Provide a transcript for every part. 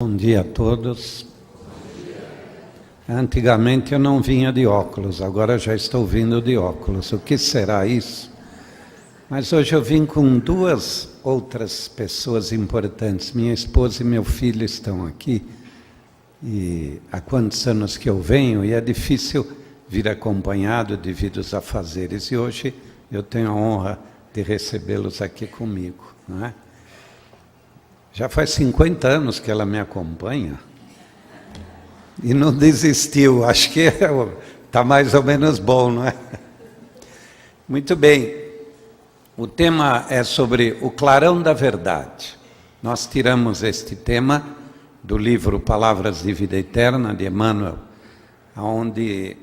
Bom dia a todos. Antigamente eu não vinha de óculos, agora já estou vindo de óculos. O que será isso? Mas hoje eu vim com duas outras pessoas importantes. Minha esposa e meu filho estão aqui. E há quantos anos que eu venho e é difícil vir acompanhado devido aos afazeres. E hoje eu tenho a honra de recebê-los aqui comigo, não é? Já faz 50 anos que ela me acompanha e não desistiu. Acho que está mais ou menos bom, não é? Muito bem. O tema é sobre o clarão da verdade. Nós tiramos este tema do livro Palavras de Vida Eterna, de Emmanuel, onde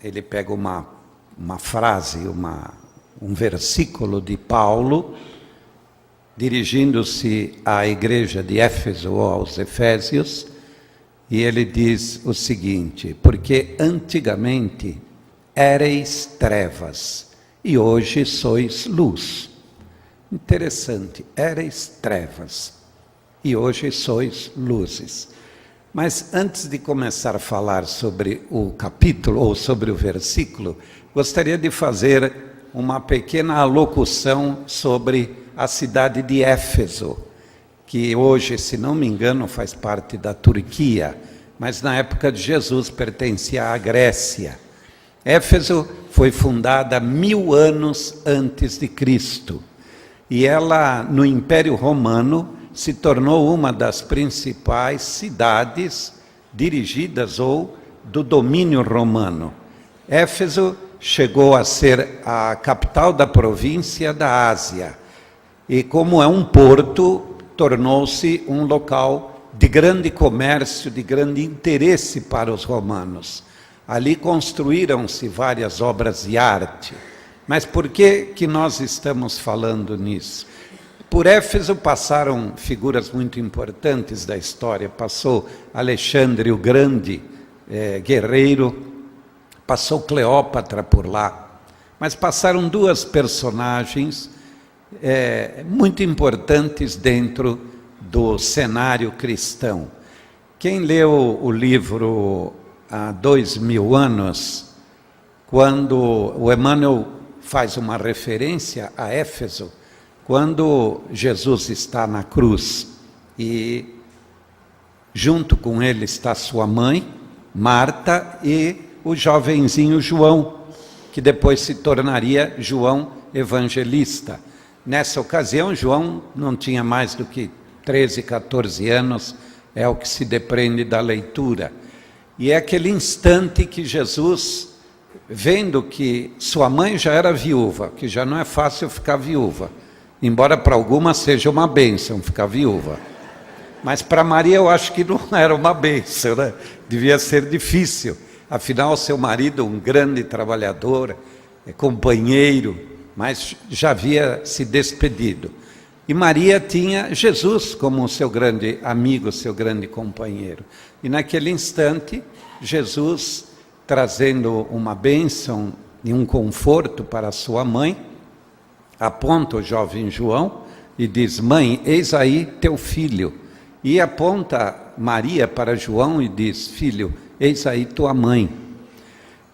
ele pega uma frase, um versículo de Paulo, dirigindo-se à igreja de Éfeso, ou aos Efésios, e ele diz o seguinte: porque antigamente éreis trevas, e hoje sois luz. Interessante, éreis trevas, e hoje sois luzes. Mas antes de começar a falar sobre o capítulo, ou sobre o versículo, gostaria de fazer uma pequena alocução sobre a cidade de Éfeso, que hoje, se não me engano, faz parte da Turquia, mas na época de Jesus pertencia à Grécia. Éfeso foi fundada 1000 anos antes de Cristo, e ela, no Império Romano, se tornou uma das principais cidades dirigidas ou do domínio romano. Éfeso chegou a ser a capital da província da Ásia, e como é um porto, tornou-se um local de grande comércio, de grande interesse para os romanos. Ali construíram-se várias obras de arte. Mas por que nós estamos falando nisso? Por Éfeso passaram figuras muito importantes da história. Passou Alexandre o Grande, guerreiro, passou Cleópatra por lá. Mas passaram duas personagens muito importantes dentro do cenário cristão. Quem leu o livro há 2000 anos, quando o Emmanuel faz uma referência a Éfeso, quando Jesus está na cruz e junto com ele está sua mãe, Marta, e o jovenzinho João, que depois se tornaria João Evangelista. Nessa ocasião, João não tinha mais do que 13, 14 anos, é o que se depreende da leitura. E é aquele instante que Jesus, vendo que sua mãe já era viúva, que já não é fácil ficar viúva, embora para algumas seja uma bênção ficar viúva. Mas para Maria eu acho que não era uma bênção, né? Devia ser difícil. Afinal, seu marido, um grande trabalhador, companheiro, mas já havia se despedido. E Maria tinha Jesus como seu grande amigo, seu grande companheiro. E naquele instante, Jesus, trazendo uma bênção e um conforto para sua mãe, aponta o jovem João e diz: mãe, eis aí teu filho. E aponta Maria para João e diz: filho, eis aí tua mãe.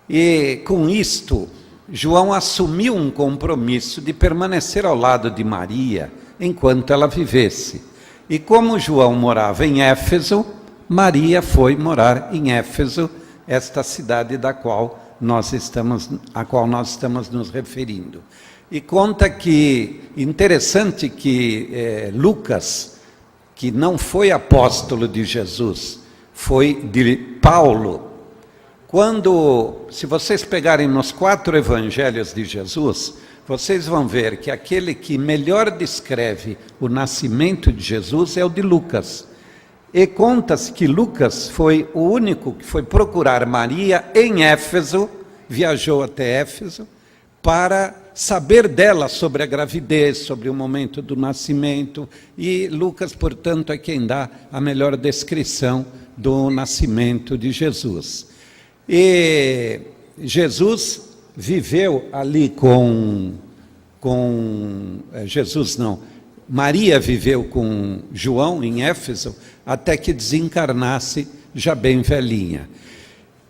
E com isto, João assumiu um compromisso de permanecer ao lado de Maria enquanto ela vivesse. E como João morava em Éfeso, Maria foi morar em Éfeso, esta cidade a qual nós estamos nos referindo. E conta que, interessante que Lucas, que não foi apóstolo de Jesus, foi de Paulo. Se vocês pegarem nos 4 evangelhos de Jesus, vocês vão ver que aquele que melhor descreve o nascimento de Jesus é o de Lucas. E conta-se que Lucas foi o único que foi procurar Maria em Éfeso, viajou até Éfeso, para saber dela sobre a gravidez, sobre o momento do nascimento. E Lucas, portanto, é quem dá a melhor descrição do nascimento de Jesus. E Jesus viveu ali Maria viveu com João em Éfeso até que desencarnasse, já bem velhinha.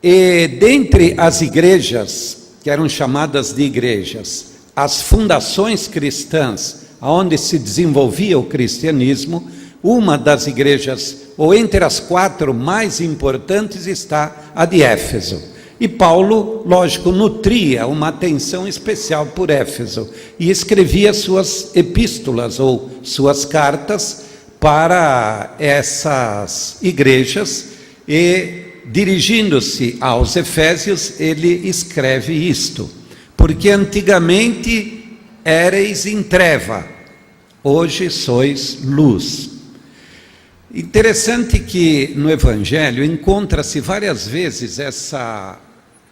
E dentre as igrejas, que eram chamadas de igrejas, as fundações cristãs, onde se desenvolvia o cristianismo, uma das igrejas, ou entre as 4 mais importantes, está a de Éfeso. E Paulo, lógico, nutria uma atenção especial por Éfeso e escrevia suas epístolas ou suas cartas para essas igrejas, e dirigindo-se aos Efésios, ele escreve isto: porque antigamente éreis em treva, hoje sois luz. Interessante que no Evangelho encontra-se várias vezes essa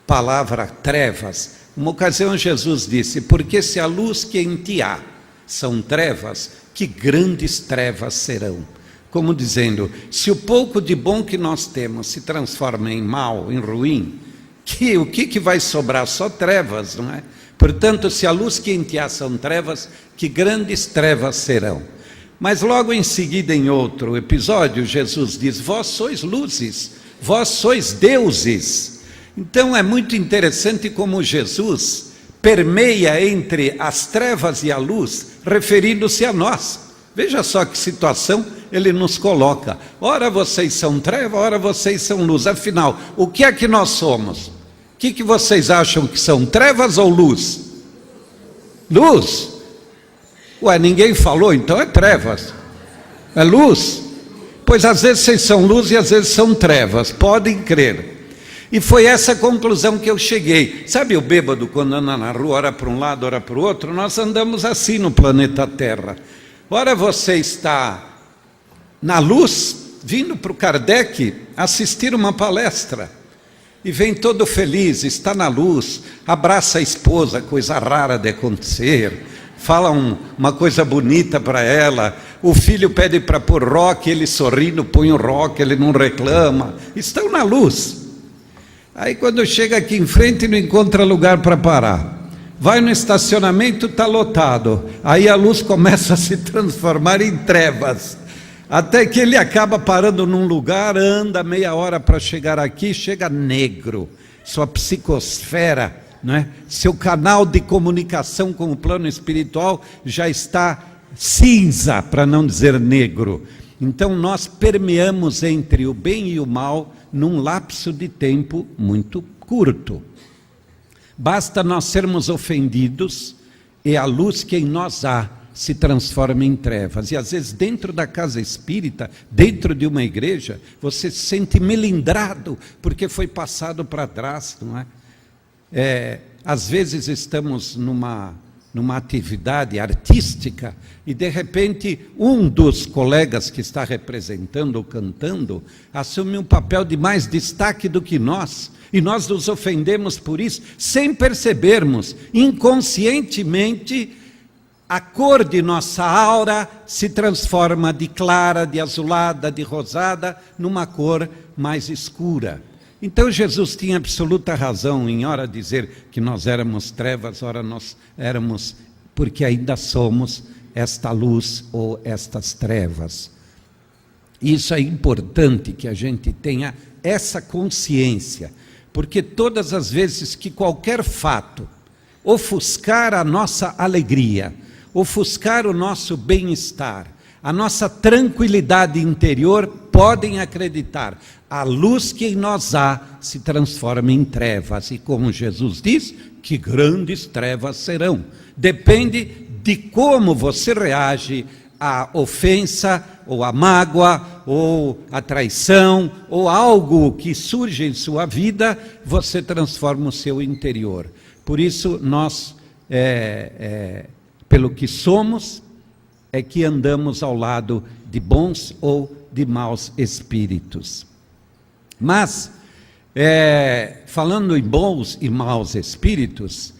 palavra trevas. Uma ocasião Jesus disse: porque se a luz que em ti há são trevas, que grandes trevas serão. Como dizendo, se o pouco de bom que nós temos se transforma em mal, em ruim, o que vai sobrar? Só trevas, não é? Portanto, se a luz que em ti há são trevas, que grandes trevas serão. Mas logo em seguida, em outro episódio, Jesus diz: vós sois luzes, vós sois deuses. Então é muito interessante como Jesus permeia entre as trevas e a luz, referindo-se a nós. Veja só que situação ele nos coloca. Ora vocês são treva, ora vocês são luz. Afinal, o que é que nós somos? O que vocês acham que são, trevas ou luz? Luz. Ué, ninguém falou, então é trevas. É luz? Pois às vezes vocês são luz e às vezes são trevas, podem crer. E foi essa conclusão que eu cheguei. Sabe o bêbado quando anda na rua, ora para um lado, ora para o outro? Nós andamos assim no planeta Terra. Ora você está na luz, vindo para o Kardec assistir uma palestra, e vem todo feliz, está na luz, abraça a esposa, coisa rara de acontecer, fala uma coisa bonita para ela, o filho pede para pôr rock, ele sorrindo põe o rock, ele não reclama, estão na luz. Aí quando chega aqui em frente não encontra lugar para parar, vai no estacionamento, está lotado, aí a luz começa a se transformar em trevas, até que ele acaba parando num lugar, anda meia hora para chegar aqui, chega negro, sua psicosfera, não é? Seu canal de comunicação com o plano espiritual já está cinza, para não dizer negro. Então nós permeamos entre o bem e o mal num lapso de tempo muito curto. Basta nós sermos ofendidos e a luz que em nós há se transforma em trevas. E às vezes dentro da casa espírita, dentro de uma igreja, você se sente melindrado porque foi passado para trás, não é? Às vezes estamos numa atividade artística e de repente um dos colegas que está representando ou cantando assume um papel de mais destaque do que nós, e nós nos ofendemos por isso, sem percebermos, inconscientemente a cor de nossa aura se transforma de clara, de azulada, de rosada, numa cor mais escura. Então Jesus tinha absoluta razão em ora dizer que nós éramos trevas, ora nós éramos, porque ainda somos esta luz ou estas trevas. Isso é importante que a gente tenha essa consciência, porque todas as vezes que qualquer fato ofuscar a nossa alegria, ofuscar o nosso bem-estar, a nossa tranquilidade interior, podem acreditar, a luz que em nós há se transforma em trevas, e como Jesus diz, que grandes trevas serão. Depende de como você reage à ofensa, ou à mágoa, ou à traição, ou algo que surge em sua vida, você transforma o seu interior. Por isso nós, pelo que somos, é que andamos ao lado de bons ou de maus espíritos. Mas, falando em bons e maus espíritos,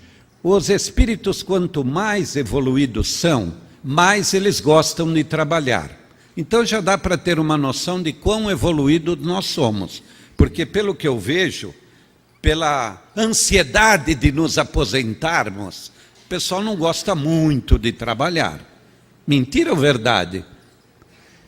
os espíritos quanto mais evoluídos são, mais eles gostam de trabalhar. Então já dá para ter uma noção de quão evoluídos nós somos, porque pelo que eu vejo, pela ansiedade de nos aposentarmos, o pessoal não gosta muito de trabalhar. Mentira ou verdade?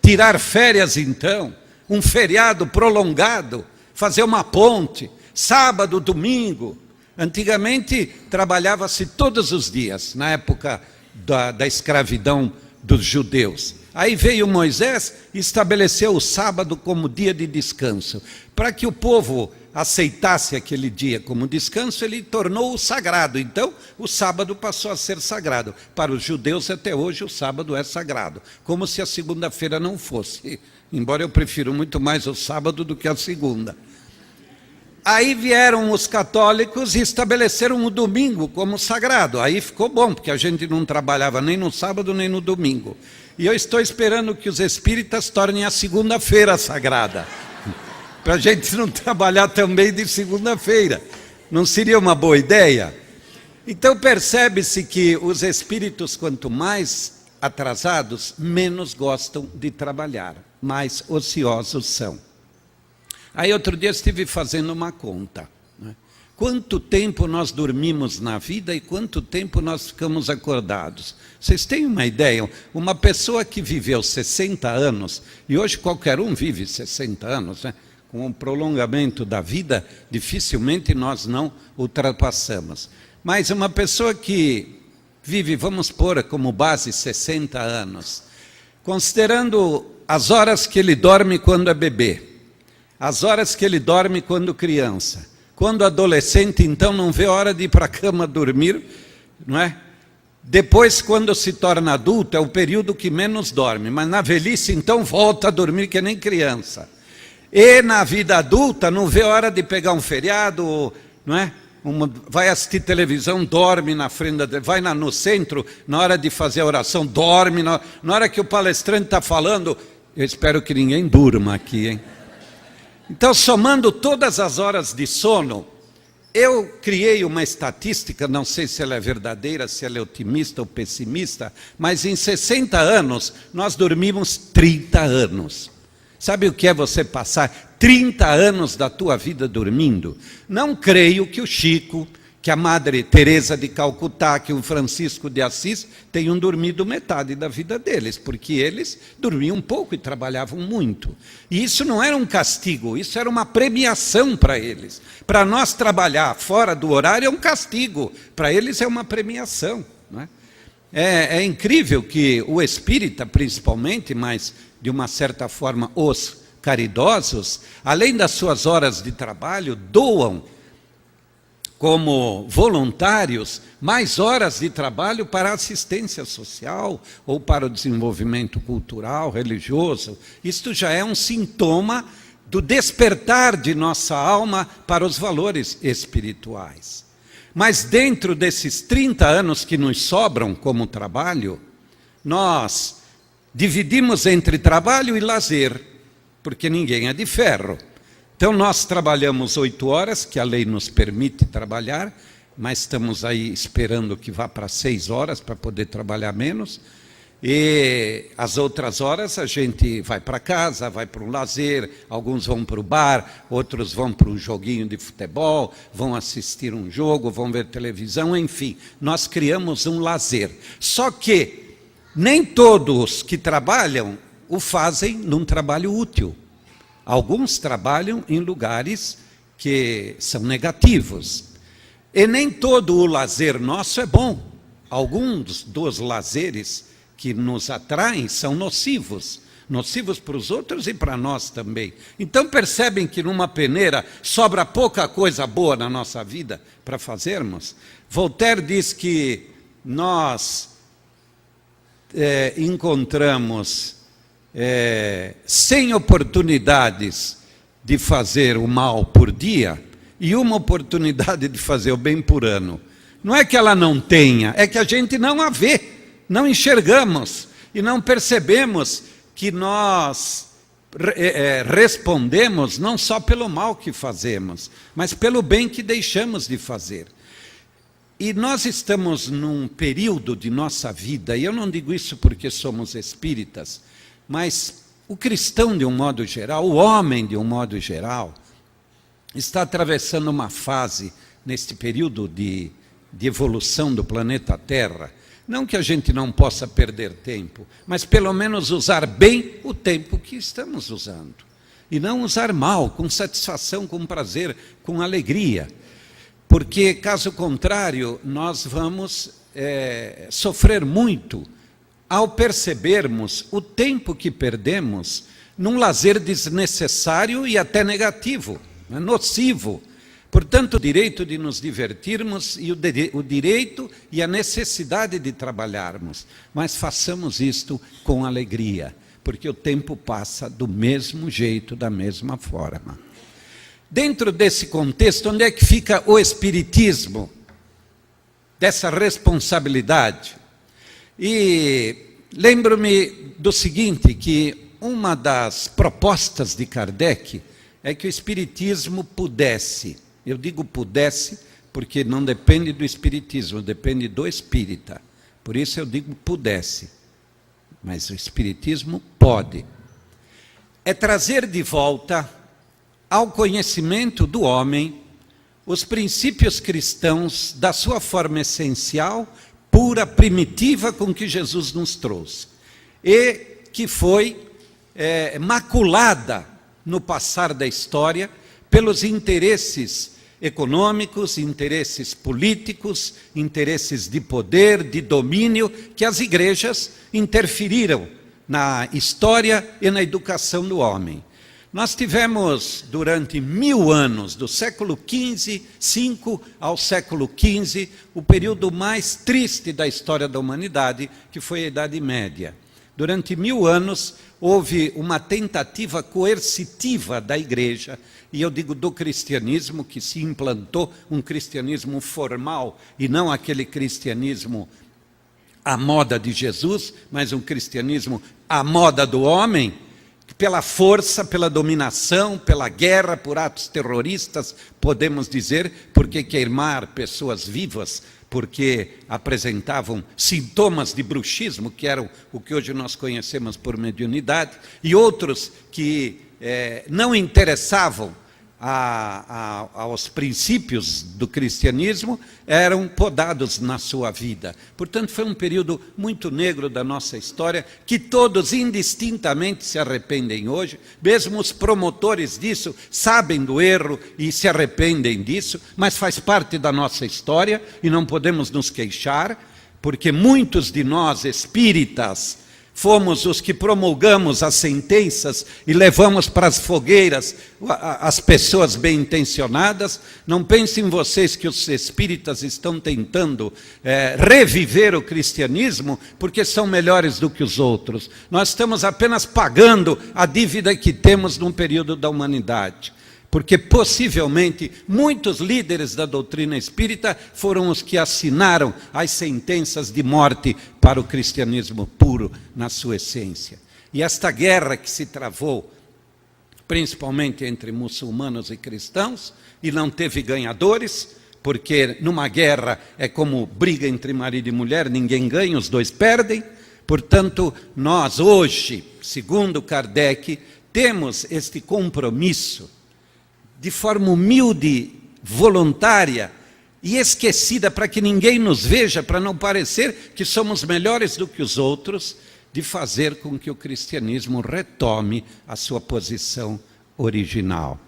Tirar férias, então, um feriado prolongado, fazer uma ponte, sábado, domingo. Antigamente trabalhava-se todos os dias, na época da escravidão dos judeus. Aí veio Moisés e estabeleceu o sábado como dia de descanso. Para que o povo aceitasse aquele dia como descanso, ele tornou-o sagrado. Então, o sábado passou a ser sagrado. Para os judeus, até hoje, o sábado é sagrado. Como se a segunda-feira não fosse. Embora eu prefiro muito mais o sábado do que a segunda. Aí vieram os católicos e estabeleceram o domingo como sagrado. Aí ficou bom, porque a gente não trabalhava nem no sábado nem no domingo. E eu estou esperando que os espíritas tornem a segunda-feira sagrada, para a gente não trabalhar também de segunda-feira. Não seria uma boa ideia? Então percebe-se que os espíritos, quanto mais atrasados, menos gostam de trabalhar, mais ociosos são. Aí outro dia estive fazendo uma conta, né? Quanto tempo nós dormimos na vida e quanto tempo nós ficamos acordados? Vocês têm uma ideia? Uma pessoa que viveu 60 anos, e hoje qualquer um vive 60 anos, né? Com o prolongamento da vida, dificilmente nós não ultrapassamos. Mas uma pessoa que vive, vamos pôr como base 60 anos, considerando as horas que ele dorme quando é bebê, as horas que ele dorme quando criança, quando adolescente, então não vê hora de ir para a cama dormir, não é? Depois, quando se torna adulto, é o período que menos dorme, mas na velhice, então, volta a dormir que nem criança. E na vida adulta, não vê hora de pegar um feriado, não é? Vai assistir televisão, dorme na frente, vai no centro, na hora de fazer a oração, dorme, na hora que o palestrante está falando, eu espero que ninguém durma aqui, hein? Então, somando todas as horas de sono, eu criei uma estatística, não sei se ela é verdadeira, se ela é otimista ou pessimista, mas em 60 anos, nós dormimos 30 anos. Sabe o que é você passar 30 anos da tua vida dormindo? Não creio que o Chico, que a Madre Teresa de Calcutá, que o Francisco de Assis tenham dormido metade da vida deles, porque eles dormiam pouco e trabalhavam muito. E isso não era um castigo, isso era uma premiação para eles. Para nós trabalhar fora do horário é um castigo, para eles é uma premiação, não é? É incrível que o espírita, principalmente, mas de uma certa forma os caridosos, além das suas horas de trabalho, doam como voluntários mais horas de trabalho para a assistência social ou para o desenvolvimento cultural, religioso. Isto já é um sintoma do despertar de nossa alma para os valores espirituais. Mas dentro desses 30 anos que nos sobram como trabalho, nós dividimos entre trabalho e lazer, porque ninguém é de ferro. Então nós trabalhamos 8 horas, que a lei nos permite trabalhar, mas estamos aí esperando que vá para 6 horas para poder trabalhar menos. E as outras horas a gente vai para casa, vai para um lazer, alguns vão para o bar, outros vão para um joguinho de futebol, vão assistir um jogo, vão ver televisão, enfim, nós criamos um lazer. Só que nem todos que trabalham o fazem num trabalho útil. Alguns trabalham em lugares que são negativos. E nem todo o lazer nosso é bom. Alguns dos lazeres que nos atraem são nocivos. Nocivos para os outros e para nós também. Então percebem que numa peneira sobra pouca coisa boa na nossa vida para fazermos. Voltaire diz que nós encontramos 100 oportunidades de fazer o mal por dia e uma oportunidade de fazer o bem por ano. Não é que ela não tenha, é que a gente não a vê, não enxergamos e não percebemos que nós respondemos não só pelo mal que fazemos, mas pelo bem que deixamos de fazer. E nós estamos num período de nossa vida, e eu não digo isso porque somos espíritas, mas o cristão de um modo geral, o homem de um modo geral, está atravessando uma fase, neste período de evolução do planeta Terra, Não que a gente não possa perder tempo, mas pelo menos usar bem o tempo que estamos usando. E não usar mal, com satisfação, com prazer, com alegria. Porque, caso contrário, nós vamos sofrer muito ao percebermos o tempo que perdemos num lazer desnecessário e até negativo, nocivo. Portanto, o direito de nos divertirmos e o direito e a necessidade de trabalharmos. Mas façamos isto com alegria, porque o tempo passa do mesmo jeito, da mesma forma. Dentro desse contexto, onde é que fica o espiritismo? Dessa responsabilidade. E lembro-me do seguinte, que uma das propostas de Kardec é que o espiritismo pudesse, eu digo pudesse porque não depende do espiritismo, depende do espírita, por isso eu digo pudesse, mas o espiritismo pode, é trazer de volta ao conhecimento do homem os princípios cristãos da sua forma essencial, pura, primitiva, com que Jesus nos trouxe, e que foi maculada no passar da história pelos interesses econômicos, interesses políticos, interesses de poder, de domínio, que as igrejas interferiram na história e na educação do homem. Nós tivemos, durante 1000 anos, do século XV ao século XV, o período mais triste da história da humanidade, que foi a Idade Média. Durante 1000 anos, houve uma tentativa coercitiva da igreja, e eu digo do cristianismo, que se implantou um cristianismo formal, e não aquele cristianismo à moda de Jesus, mas um cristianismo à moda do homem, pela força, pela dominação, pela guerra, por atos terroristas, podemos dizer, porque queimar pessoas vivas, porque apresentavam sintomas de bruxismo, que eram o que hoje nós conhecemos por mediunidade, e outros que não interessavam aos princípios do cristianismo, eram podados na sua vida. Portanto, foi um período muito negro da nossa história, que todos indistintamente se arrependem hoje, mesmo os promotores disso sabem do erro e se arrependem disso, mas faz parte da nossa história e não podemos nos queixar, porque muitos de nós espíritas fomos os que promulgamos as sentenças e levamos para as fogueiras as pessoas bem intencionadas. Não pensem vocês que os espíritas estão tentando reviver o cristianismo porque são melhores do que os outros. Nós estamos apenas pagando a dívida que temos num período da humanidade. Porque possivelmente muitos líderes da doutrina espírita foram os que assinaram as sentenças de morte para o cristianismo puro na sua essência. E esta guerra que se travou, principalmente entre muçulmanos e cristãos, e não teve ganhadores, porque numa guerra é como briga entre marido e mulher, ninguém ganha, os dois perdem. Portanto, nós hoje, segundo Kardec, temos este compromisso de forma humilde, voluntária e esquecida, para que ninguém nos veja, para não parecer que somos melhores do que os outros, de fazer com que o cristianismo retome a sua posição original.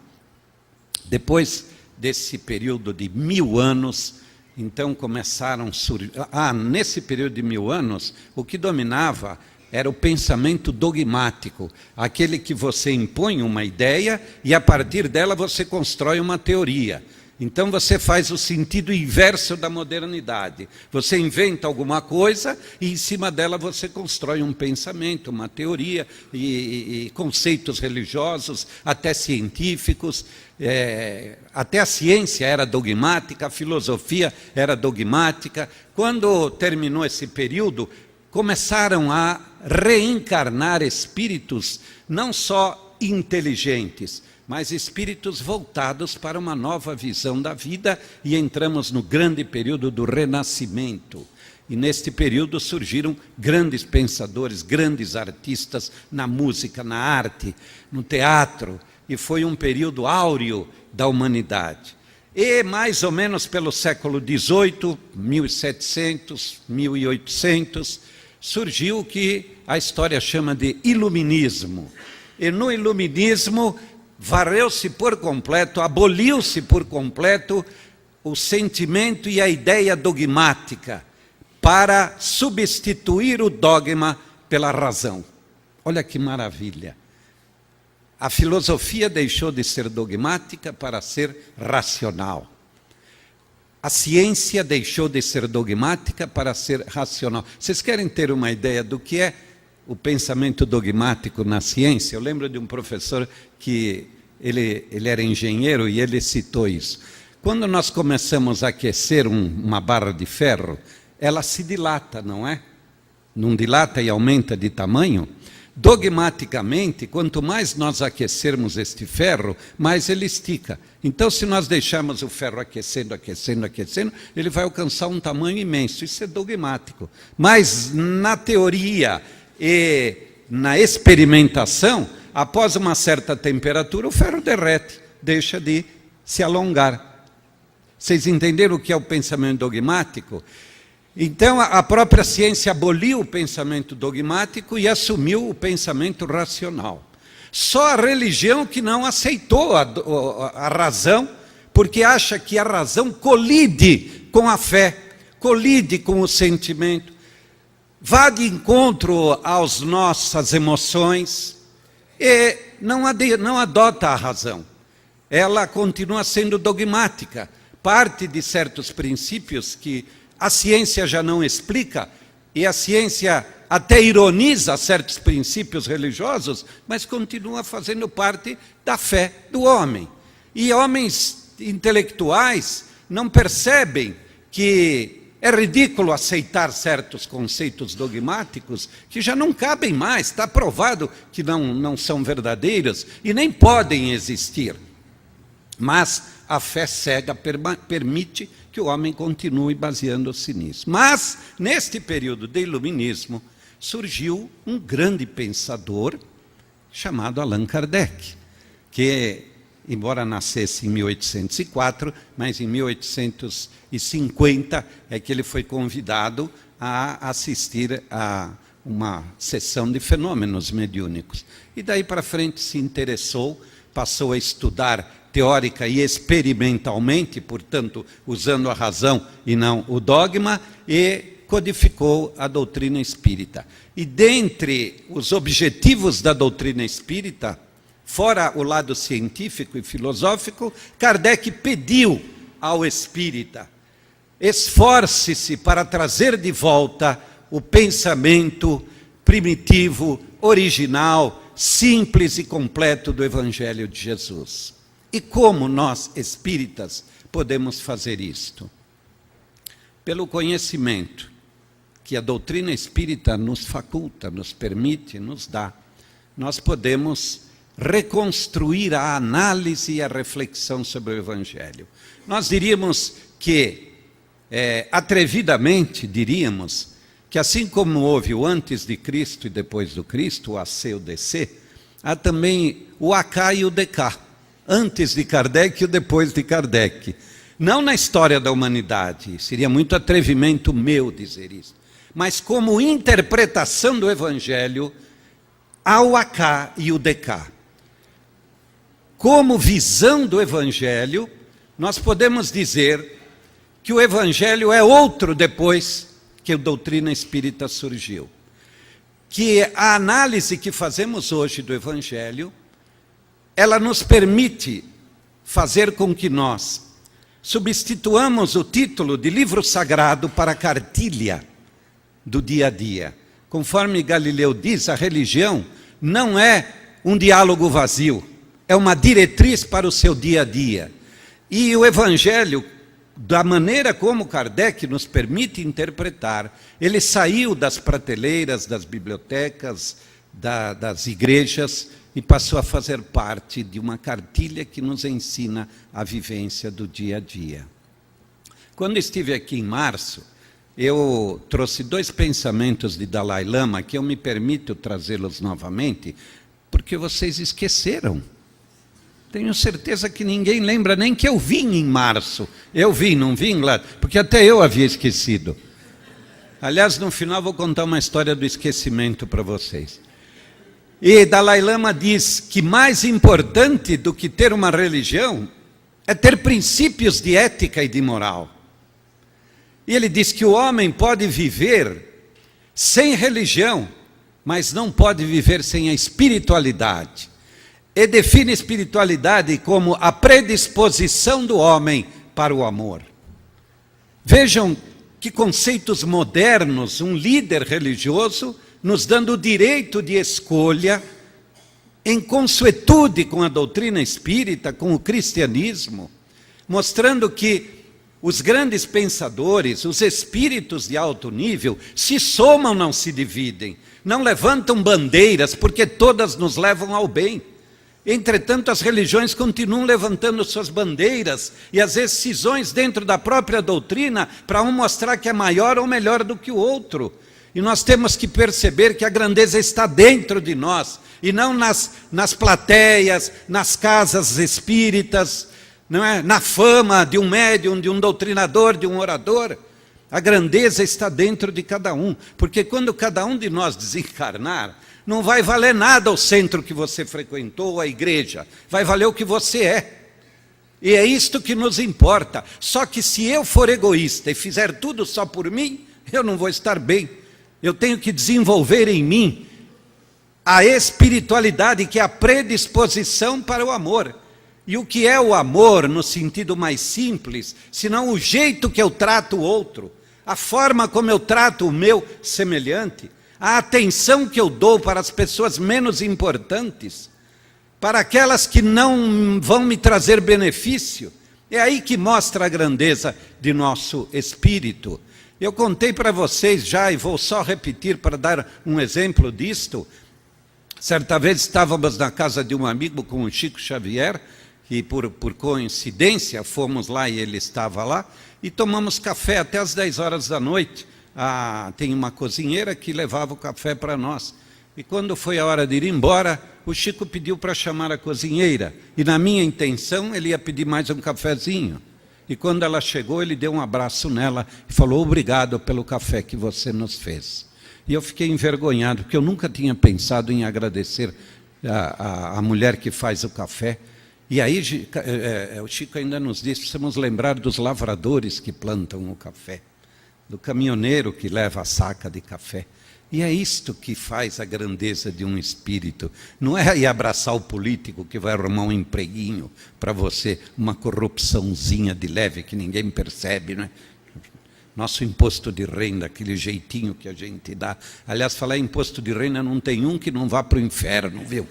Depois desse período de 1000 anos, então começaram a surgir... nesse período de 1000 anos, o que dominava era o pensamento dogmático, aquele que você impõe uma ideia e a partir dela você constrói uma teoria. Então você faz o sentido inverso da modernidade. Você inventa alguma coisa e em cima dela você constrói um pensamento, uma teoria e conceitos religiosos, até científicos. Até a ciência era dogmática, a filosofia era dogmática. Quando terminou esse período, começaram a reencarnar espíritos não só inteligentes, mas espíritos voltados para uma nova visão da vida, e entramos no grande período do Renascimento. E neste período surgiram grandes pensadores, grandes artistas na música, na arte, no teatro, e foi um período áureo da humanidade. E mais ou menos pelo século XVIII, 1700, 1800, surgiu o que a história chama de iluminismo. E no iluminismo varreu-se por completo, aboliu-se por completo o sentimento e a ideia dogmática para substituir o dogma pela razão. Olha que maravilha! A filosofia deixou de ser dogmática para ser racional. A ciência deixou de ser dogmática para ser racional. Vocês querem ter uma ideia do que é o pensamento dogmático na ciência? Eu lembro de um professor que ele era engenheiro e ele citou isso. Quando nós começamos a aquecer uma barra de ferro, ela se dilata, não é? Não dilata e aumenta de tamanho? Dogmaticamente, quanto mais nós aquecermos este ferro, mais ele estica. Então, se nós deixarmos o ferro aquecendo, aquecendo, aquecendo, ele vai alcançar um tamanho imenso. Isso é dogmático. Mas na teoria e na experimentação, após uma certa temperatura, o ferro derrete, deixa de se alongar. Vocês entenderam o que é o pensamento dogmático? Então, a própria ciência aboliu o pensamento dogmático e assumiu o pensamento racional. Só a religião que não aceitou a razão, porque acha que a razão colide com a fé, colide com o sentimento, vá de encontro às nossas emoções e não adota a razão. Ela continua sendo dogmática, parte de certos princípios que a ciência já não explica, e a ciência até ironiza certos princípios religiosos, mas continua fazendo parte da fé do homem. E homens intelectuais não percebem que é ridículo aceitar certos conceitos dogmáticos que já não cabem mais, está provado que não são verdadeiros e nem podem existir. Mas a fé cega permite que o homem continue baseando-se nisso. Mas, neste período de iluminismo, surgiu um grande pensador chamado Allan Kardec, que, embora nascesse em 1804, mas em 1850 é que ele foi convidado a assistir a uma sessão de fenômenos mediúnicos. E daí para frente se interessou, passou a estudar teórica e experimentalmente, portanto, usando a razão e não o dogma, e codificou a doutrina espírita. E dentre os objetivos da doutrina espírita, fora o lado científico e filosófico, Kardec pediu ao espírita: esforce-se para trazer de volta o pensamento primitivo, original, simples e completo do Evangelho de Jesus. E como nós, espíritas, podemos fazer isto? Pelo conhecimento que a doutrina espírita nos faculta, nos permite, nos dá, nós podemos reconstruir a análise e a reflexão sobre o Evangelho. Nós diríamos que, atrevidamente diríamos, que assim como houve o antes de Cristo e depois do Cristo, o AC e o DC, há também o AK e o DK. Antes de Kardec e depois de Kardec. Não na história da humanidade, seria muito atrevimento meu dizer isso, mas como interpretação do Evangelho, há o AK e o DK. Como visão do Evangelho, nós podemos dizer que o Evangelho é outro depois que a doutrina espírita surgiu. Que a análise que fazemos hoje do Evangelho, ela nos permite fazer com que nós substituamos o título de livro sagrado para cartilha do dia a dia. Conforme Galileu diz, a religião não é um diálogo vazio, é uma diretriz para o seu dia a dia. E o Evangelho, da maneira como Kardec nos permite interpretar, ele saiu das prateleiras, das bibliotecas, das igrejas, e passou a fazer parte de uma cartilha que nos ensina a vivência do dia a dia. Quando estive aqui em março, eu trouxe 2 pensamentos de Dalai Lama, que eu me permito trazê-los novamente, porque vocês esqueceram. Tenho certeza que ninguém lembra nem que eu vim em março. Eu vim, não vim lá, porque até eu havia esquecido. Aliás, no final vou contar uma história do esquecimento para vocês. E Dalai Lama diz que mais importante do que ter uma religião é ter princípios de ética e de moral. E ele diz que o homem pode viver sem religião, mas não pode viver sem a espiritualidade. E define espiritualidade como a predisposição do homem para o amor. Vejam que conceitos modernos, um líder religioso nos dando o direito de escolha em consuetude com a doutrina espírita, com o cristianismo, mostrando que os grandes pensadores, os espíritos de alto nível, se somam, não se dividem, não levantam bandeiras, porque todas nos levam ao bem. Entretanto, as religiões continuam levantando suas bandeiras e as cisões dentro da própria doutrina para um mostrar que é maior ou melhor do que o outro. E nós temos que perceber que a grandeza está dentro de nós e não nas plateias, nas casas espíritas, não é? Na fama de um médium, de um doutrinador, de um orador. A grandeza está dentro de cada um, porque quando cada um de nós desencarnar, não vai valer nada o centro que você frequentou, a igreja, vai valer o que você é. E é isto que nos importa. Só que se eu for egoísta e fizer tudo só por mim, eu não vou estar bem. Eu tenho que desenvolver em mim a espiritualidade, que é a predisposição para o amor. E o que é o amor no sentido mais simples, senão o jeito que eu trato o outro, a forma como eu trato o meu semelhante, a atenção que eu dou para as pessoas menos importantes, para aquelas que não vão me trazer benefício. É aí que mostra a grandeza de nosso espírito. Eu contei para vocês já, e vou só repetir para dar um exemplo disto. Certa vez estávamos na casa de um amigo com o Chico Xavier, e por coincidência fomos lá e ele estava lá, e tomamos café até às 10 horas da noite. Tem uma cozinheira que levava o café para nós. E quando foi a hora de ir embora, o Chico pediu para chamar a cozinheira. E na minha intenção, ele ia pedir mais um cafezinho. E quando ela chegou, ele deu um abraço nela e falou: obrigado pelo café que você nos fez. E eu fiquei envergonhado, porque eu nunca tinha pensado em agradecer a mulher que faz o café. E aí o Chico ainda nos disse: precisamos lembrar dos lavradores que plantam o café, do caminhoneiro que leva a saca de café. E é isto que faz a grandeza de um espírito. Não é ir abraçar o político que vai arrumar um empreguinho para você, uma corrupçãozinha de leve que ninguém percebe, não é? Nosso imposto de renda, aquele jeitinho que a gente dá. Aliás, falar em imposto de renda, não tem um que não vá para o inferno, viu?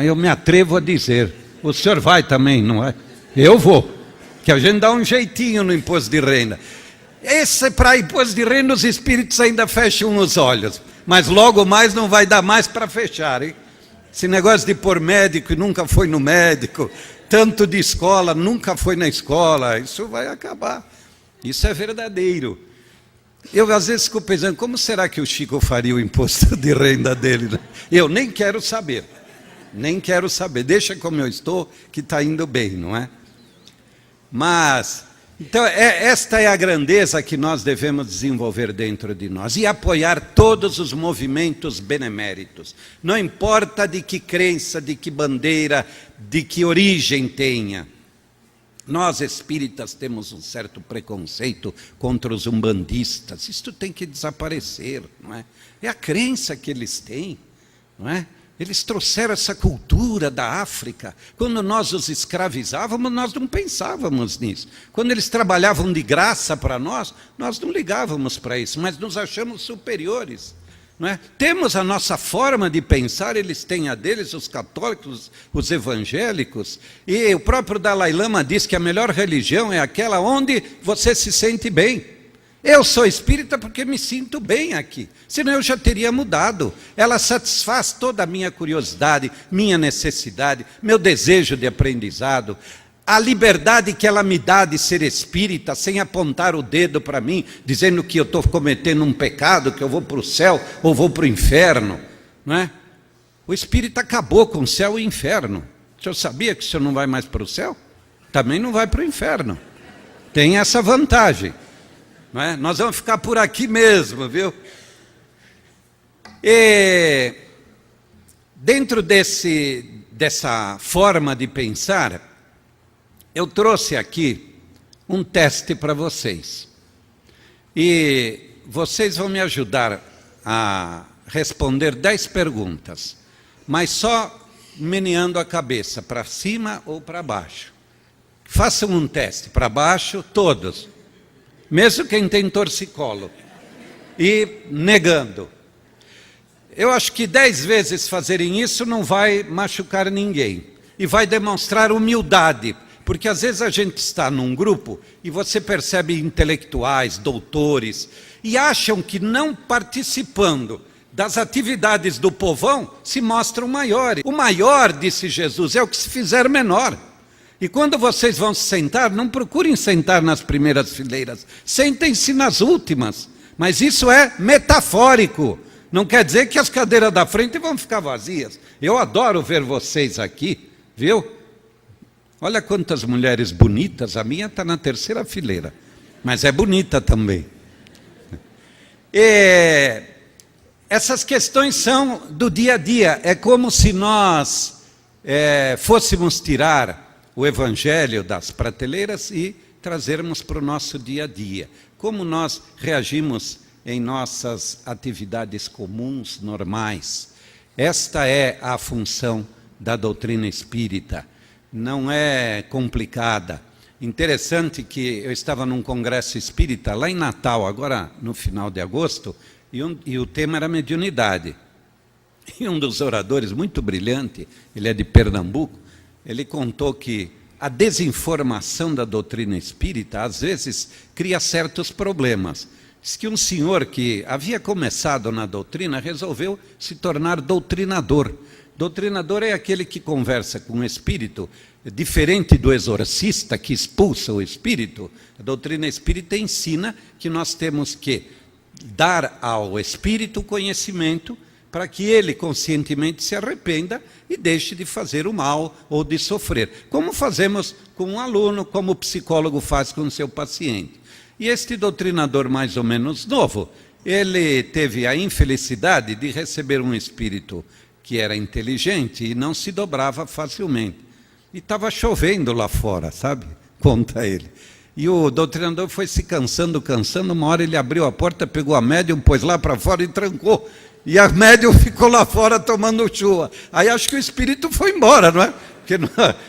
Eu me atrevo a dizer, o senhor vai também, não é? Eu vou, que a gente dá um jeitinho no imposto de renda. Esse para imposto de renda os espíritos ainda fecham os olhos, mas logo mais não vai dar mais para fechar, hein? Esse negócio de pôr médico e nunca foi no médico, tanto de escola, nunca foi na escola, isso vai acabar. Isso é verdadeiro. Eu às vezes fico pensando, como será que o Chico faria o imposto de renda dele? Eu nem quero saber, deixa como eu estou, que está indo bem, não é? Mas, então, esta é a grandeza que nós devemos desenvolver dentro de nós e apoiar todos os movimentos beneméritos. Não importa de que crença, de que bandeira, de que origem tenha. Nós espíritas temos um certo preconceito contra os umbandistas. Isto tem que desaparecer, não é? É a crença que eles têm, não é? Eles trouxeram essa cultura da África. Quando nós os escravizávamos, nós não pensávamos nisso. Quando eles trabalhavam de graça para nós não ligávamos para isso, mas nos achamos superiores. Não é? Temos a nossa forma de pensar, eles têm a deles, os católicos, os evangélicos. E o próprio Dalai Lama diz que a melhor religião é aquela onde você se sente bem. Eu sou espírita porque me sinto bem aqui, senão eu já teria mudado. Ela satisfaz toda a minha curiosidade, minha necessidade, meu desejo de aprendizado, a liberdade que ela me dá de ser espírita, sem apontar o dedo para mim, dizendo que eu estou cometendo um pecado, que eu vou para o céu ou vou para o inferno, não é? O espírita acabou com o céu e o inferno. O senhor sabia que o senhor não vai mais para o céu? Também não vai para o inferno. Tem essa vantagem. Não é? Nós vamos ficar por aqui mesmo, viu? E dentro dessa forma de pensar, eu trouxe aqui um teste para vocês. E vocês vão me ajudar a responder 10 perguntas, mas só meneando a cabeça, para cima ou para baixo. Façam um teste, para baixo, todos. Mesmo quem tem torcicolo. E negando. Eu acho que 10 vezes fazerem isso não vai machucar ninguém. E vai demonstrar humildade. Porque às vezes a gente está num grupo e você percebe intelectuais, doutores, e acham que não participando das atividades do povão se mostram maiores. O maior, disse Jesus, é o que se fizer menor. E quando vocês vão se sentar, não procurem sentar nas primeiras fileiras, sentem-se nas últimas. Mas isso é metafórico. Não quer dizer que as cadeiras da frente vão ficar vazias. Eu adoro ver vocês aqui, viu? Olha quantas mulheres bonitas, a minha está na terceira fileira, mas é bonita também. E essas questões são do dia a dia, é como se nós fôssemos tirar o Evangelho das prateleiras e trazermos para o nosso dia a dia. Como nós reagimos em nossas atividades comuns, normais. Esta é a função da doutrina espírita. Não é complicada. Interessante que eu estava num congresso espírita lá em Natal, agora no final de agosto, e o tema era mediunidade. E um dos oradores, muito brilhante, ele é de Pernambuco, ele contou que a desinformação da doutrina espírita, às vezes, cria certos problemas. Diz que um senhor que havia começado na doutrina resolveu se tornar doutrinador. Doutrinador é aquele que conversa com o espírito, diferente do exorcista que expulsa o espírito. A doutrina espírita ensina que nós temos que dar ao espírito conhecimento para que ele conscientemente se arrependa e deixe de fazer o mal ou de sofrer. Como fazemos com um aluno, como o psicólogo faz com o seu paciente. E este doutrinador mais ou menos novo, ele teve a infelicidade de receber um espírito que era inteligente e não se dobrava facilmente. E estava chovendo lá fora, sabe? Conta ele. E o doutrinador foi se cansando, uma hora ele abriu a porta, pegou a médium, pôs lá para fora e trancou. E a médium ficou lá fora tomando chuva. Aí acho que o espírito foi embora, não é? Porque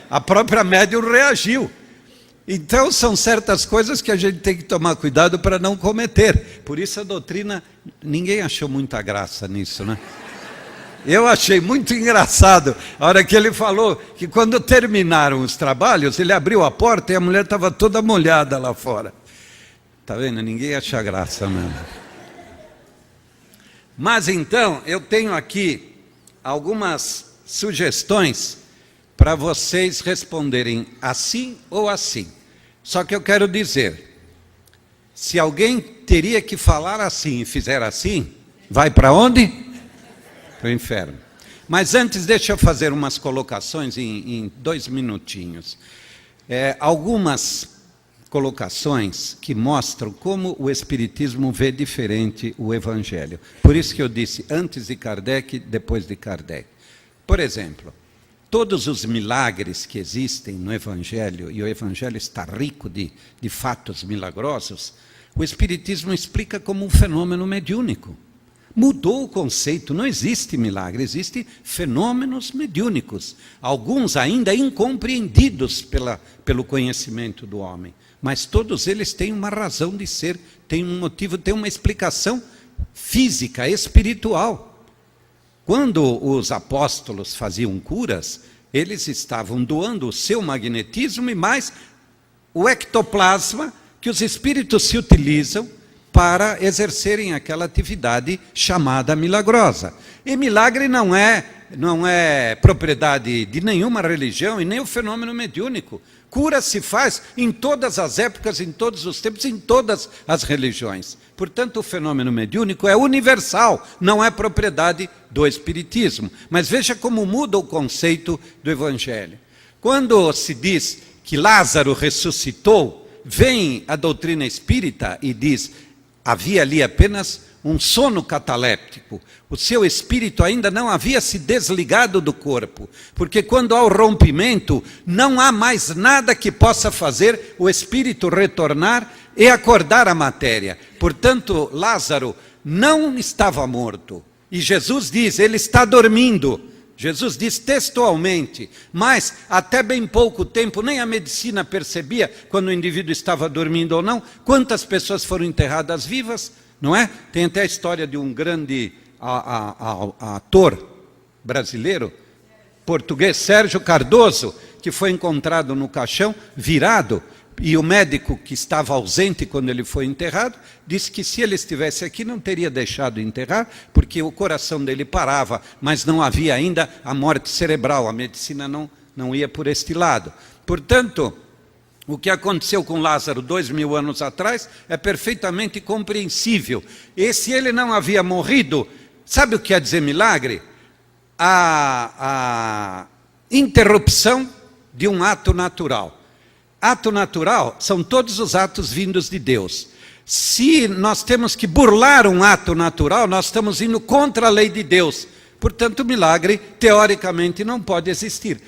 a própria médium reagiu. Então são certas coisas que a gente tem que tomar cuidado para não cometer. Por isso a doutrina, ninguém achou muita graça nisso, né? Eu achei muito engraçado a hora que ele falou que quando terminaram os trabalhos, ele abriu a porta e a mulher estava toda molhada lá fora. Está vendo? Ninguém acha graça mesmo. Mas então, eu tenho aqui algumas sugestões para vocês responderem assim ou assim. Só que eu quero dizer, se alguém teria que falar assim e fizer assim, vai para onde? Para o inferno. Mas antes, deixa eu fazer umas colocações em 2 minutinhos. Algumas colocações que mostram como o Espiritismo vê diferente o Evangelho. Por isso que eu disse antes de Kardec, depois de Kardec. Por exemplo, todos os milagres que existem no Evangelho, e o Evangelho está rico de fatos milagrosos, o Espiritismo explica como um fenômeno mediúnico. Mudou o conceito, não existe milagre, existem fenômenos mediúnicos, alguns ainda incompreendidos pelo conhecimento do homem, mas todos eles têm uma razão de ser, têm um motivo, têm uma explicação física, espiritual. Quando os apóstolos faziam curas, eles estavam doando o seu magnetismo e mais o ectoplasma que os espíritos se utilizam para exercerem aquela atividade chamada milagrosa. E milagre não é não é propriedade de nenhuma religião e nem o fenômeno mediúnico. Cura se faz em todas as épocas, em todos os tempos, em todas as religiões. Portanto, o fenômeno mediúnico é universal, não é propriedade do Espiritismo. Mas veja como muda o conceito do Evangelho. Quando se diz que Lázaro ressuscitou, vem a doutrina espírita e diz: havia ali apenas um sono cataléptico. O seu espírito ainda não havia se desligado do corpo, porque quando há o rompimento, não há mais nada que possa fazer o espírito retornar e acordar a matéria. Portanto, Lázaro não estava morto. E Jesus diz, ele está dormindo. Jesus diz textualmente, mas até bem pouco tempo, nem a medicina percebia quando o indivíduo estava dormindo ou não, quantas pessoas foram enterradas vivas, não é? Tem até a história de um grande ator brasileiro, português, Sérgio Cardoso, que foi encontrado no caixão, virado, e o médico que estava ausente quando ele foi enterrado, disse que se ele estivesse aqui não teria deixado enterrar, porque o coração dele parava, mas não havia ainda a morte cerebral, a medicina não ia por este lado. Portanto, o que aconteceu com Lázaro 2000 anos atrás é perfeitamente compreensível. E se ele não havia morrido, sabe o que quer dizer milagre? A interrupção de um ato natural. Ato natural são todos os atos vindos de Deus. Se nós temos que burlar um ato natural, nós estamos indo contra a lei de Deus. Portanto, o milagre, teoricamente, não pode existir.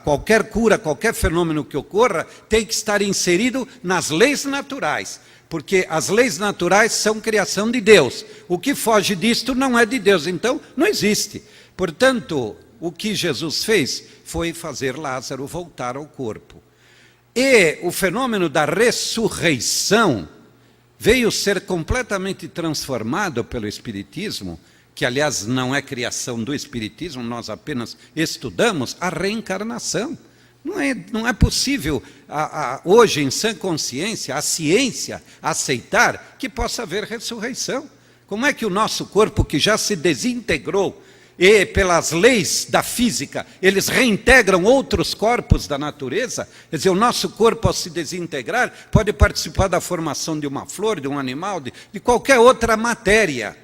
Qualquer cura, qualquer fenômeno que ocorra, tem que estar inserido nas leis naturais, porque as leis naturais são criação de Deus. O que foge disto não é de Deus, então não existe. Portanto, o que Jesus fez foi fazer Lázaro voltar ao corpo. E o fenômeno da ressurreição veio ser completamente transformado pelo Espiritismo, que aliás não é criação do Espiritismo, nós apenas estudamos a reencarnação. Não é possível, hoje em sã consciência, a ciência aceitar que possa haver ressurreição. Como é que o nosso corpo, que já se desintegrou, e pelas leis da física, eles reintegram outros corpos da natureza? Quer dizer, o nosso corpo, ao se desintegrar, pode participar da formação de uma flor, de um animal, de qualquer outra matéria.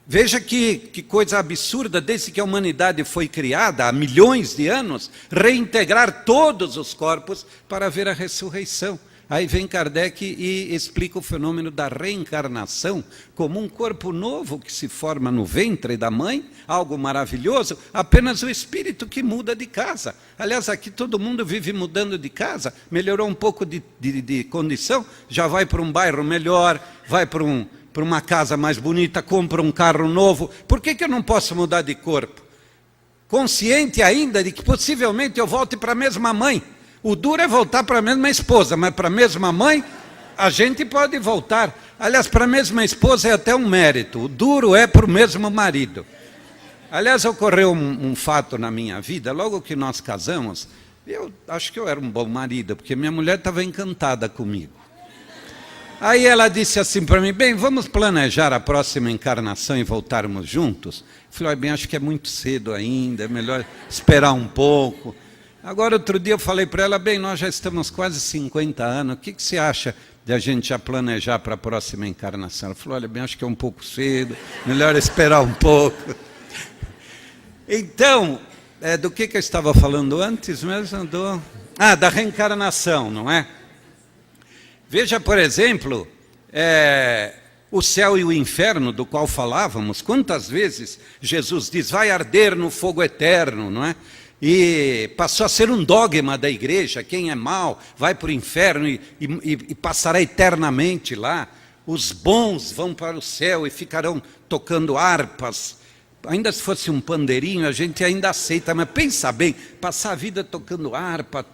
Veja que coisa absurda, desde que a humanidade foi criada, há milhões de anos, reintegrar todos os corpos para haver a ressurreição. Aí vem Kardec e explica o fenômeno da reencarnação como um corpo novo que se forma no ventre da mãe, algo maravilhoso, apenas o espírito que muda de casa. Aliás, aqui todo mundo vive mudando de casa, melhorou um pouco de condição, já vai para um bairro melhor, vai para uma casa mais bonita, compra um carro novo. Por que eu não posso mudar de corpo? Consciente ainda de que possivelmente eu volte para a mesma mãe. O duro é voltar para a mesma esposa, mas para a mesma mãe, a gente pode voltar. Aliás, para a mesma esposa é até um mérito. O duro é para o mesmo marido. Aliás, ocorreu um fato na minha vida, logo que nós casamos, eu acho que eu era um bom marido, porque minha mulher estava encantada comigo. Aí ela disse assim para mim, bem, vamos planejar a próxima encarnação e voltarmos juntos? Eu falei, bem, acho que é muito cedo ainda, é melhor esperar um pouco. Agora, outro dia eu falei para ela, bem, nós já estamos quase 50 anos, o que você acha de a gente já planejar para a próxima encarnação? Ela falou, olha, bem, acho que é um pouco cedo, melhor esperar um pouco. Então, do que eu estava falando antes mesmo? Da reencarnação, não é? Veja, por exemplo, o céu e o inferno, do qual falávamos, quantas vezes Jesus diz, vai arder no fogo eterno, não é? E passou a ser um dogma da igreja, quem é mau vai para o inferno e passará eternamente lá. Os bons vão para o céu e ficarão tocando harpas. Ainda se fosse um pandeirinho, a gente ainda aceita, mas pensa bem, passar a vida tocando harpa,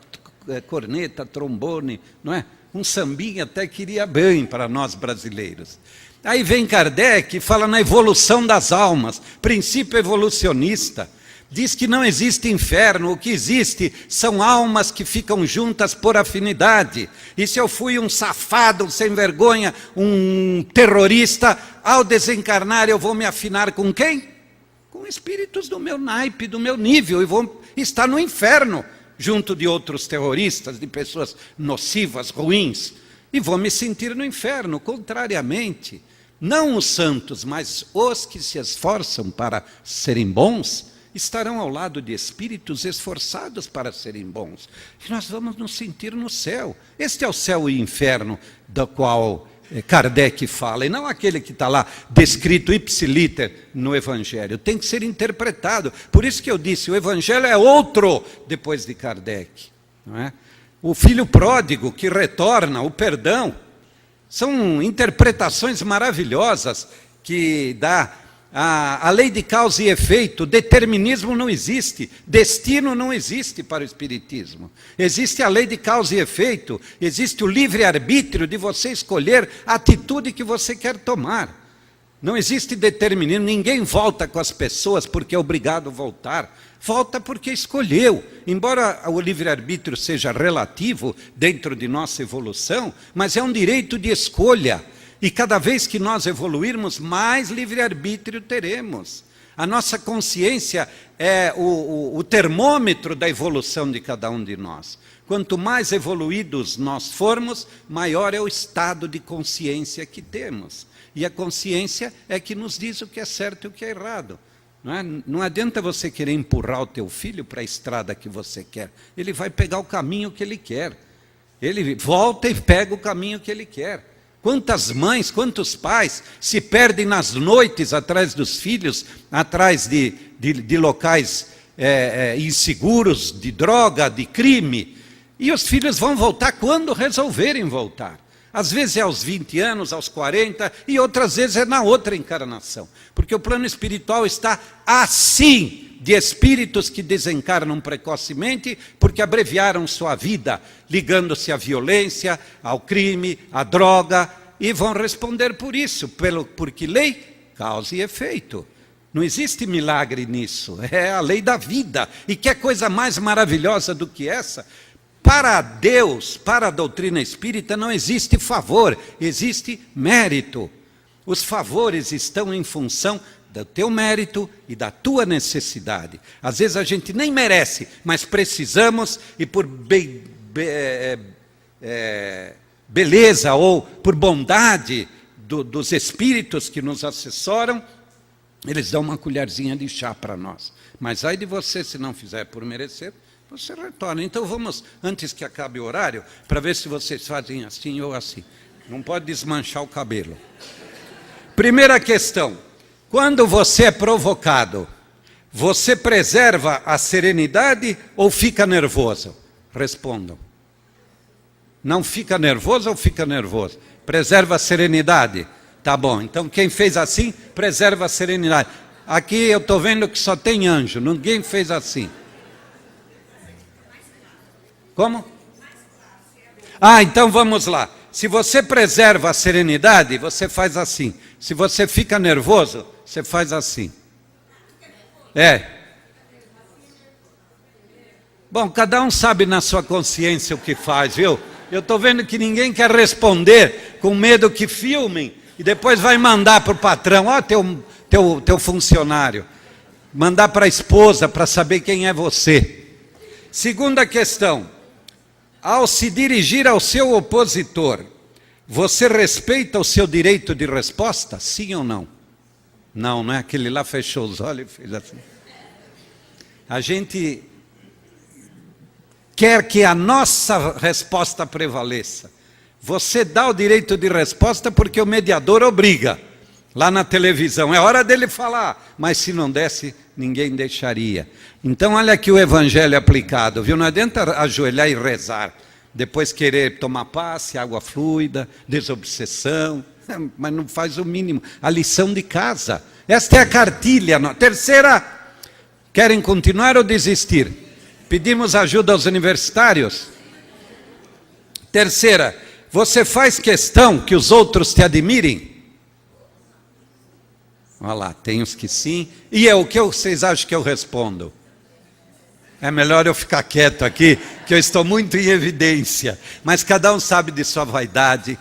corneta, trombone, não é? Um sambinha até que iria bem para nós brasileiros. Aí vem Kardec e fala na evolução das almas, princípio evolucionista. Diz que não existe inferno, o que existe são almas que ficam juntas por afinidade. E se eu fui um safado, um sem vergonha, um terrorista, ao desencarnar eu vou me afinar com quem? Com com espíritos do meu naipe, do meu nível, e vou estar no inferno, junto de outros terroristas, de pessoas nocivas, ruins, e vou me sentir no inferno. Contrariamente, não os santos, mas os que se esforçam para serem bons, estarão ao lado de espíritos esforçados para serem bons. E nós vamos nos sentir no céu. Este é o céu e inferno do qual Kardec fala, e não aquele que está lá descrito ipsiliter no Evangelho. Tem que ser interpretado. Por isso que eu disse, o Evangelho é outro depois de Kardec. Não é? O filho pródigo que retorna, o perdão, são interpretações maravilhosas que dá a lei de causa e efeito. Determinismo não existe, destino não existe para o Espiritismo. Existe a lei de causa e efeito, existe o livre-arbítrio de você escolher a atitude que você quer tomar. Não existe determinismo, ninguém volta com as pessoas porque é obrigado a voltar. Volta porque escolheu. Embora o livre-arbítrio seja relativo dentro de nossa evolução, mas é um direito de escolha. E cada vez que nós evoluirmos, mais livre-arbítrio teremos. A nossa consciência é o termômetro da evolução de cada um de nós. Quanto mais evoluídos nós formos, maior é o estado de consciência que temos. E a consciência é que nos diz o que é certo e o que é errado. Não adianta você querer empurrar o teu filho para a estrada que você quer. Ele vai pegar o caminho que ele quer. Ele volta e pega o caminho que ele quer. Quantas mães, quantos pais se perdem nas noites atrás dos filhos, atrás de locais inseguros, de droga, de crime. E os filhos vão voltar quando resolverem voltar. Às vezes é aos 20 anos, aos 40, e outras vezes é na outra encarnação. Porque o plano espiritual está assim, de espíritos que desencarnam precocemente, porque abreviaram sua vida, ligando-se à violência, ao crime, à droga, e vão responder por isso, porque lei, causa e efeito. Não existe milagre nisso, é a lei da vida. E que coisa mais maravilhosa do que essa? Para Deus, para a doutrina espírita, não existe favor, existe mérito. Os favores estão em função do teu mérito e da tua necessidade. Às vezes a gente nem merece, mas precisamos, e por beleza ou por bondade dos espíritos que nos assessoram, eles dão uma colherzinha de chá para nós. Mas ai de você, se não fizer por merecer, você retorna. Então vamos, antes que acabe o horário, para ver se vocês fazem assim ou assim. Não pode desmanchar o cabelo. Primeira questão. Quando você é provocado, você preserva a serenidade ou fica nervoso? Respondam. Não fica nervoso ou fica nervoso? Preserva a serenidade? Tá bom, então quem fez assim, preserva a serenidade. Aqui eu estou vendo que só tem anjo, ninguém fez assim. Como? Então vamos lá. Se você preserva a serenidade, você faz assim. Se você fica nervoso, você faz assim. Bom, cada um sabe na sua consciência o que faz, viu? Eu estou vendo que ninguém quer responder, com medo que filmem, e depois vai mandar para o patrão, teu funcionário. Mandar para a esposa, para saber quem é você. Segunda questão. Ao se dirigir ao seu opositor, você respeita o seu direito de resposta? Sim ou não? Não, não é? Aquele lá fechou os olhos e fez assim. A gente quer que a nossa resposta prevaleça. Você dá o direito de resposta porque o mediador obriga. Lá na televisão, é hora dele falar. Mas se não desse, ninguém deixaria. Então olha aqui o evangelho aplicado, viu? Não adianta ajoelhar e rezar. Depois querer tomar passe, água fluida, desobsessão. Mas não faz o mínimo. A lição de casa. Esta é a cartilha. Terceira, querem continuar ou desistir? Pedimos ajuda aos universitários? Terceira, você faz questão que os outros te admirem? Olha lá, tem os que sim. E o que vocês acham que eu respondo? É melhor eu ficar quieto aqui, que eu estou muito em evidência. Mas cada um sabe de sua vaidade.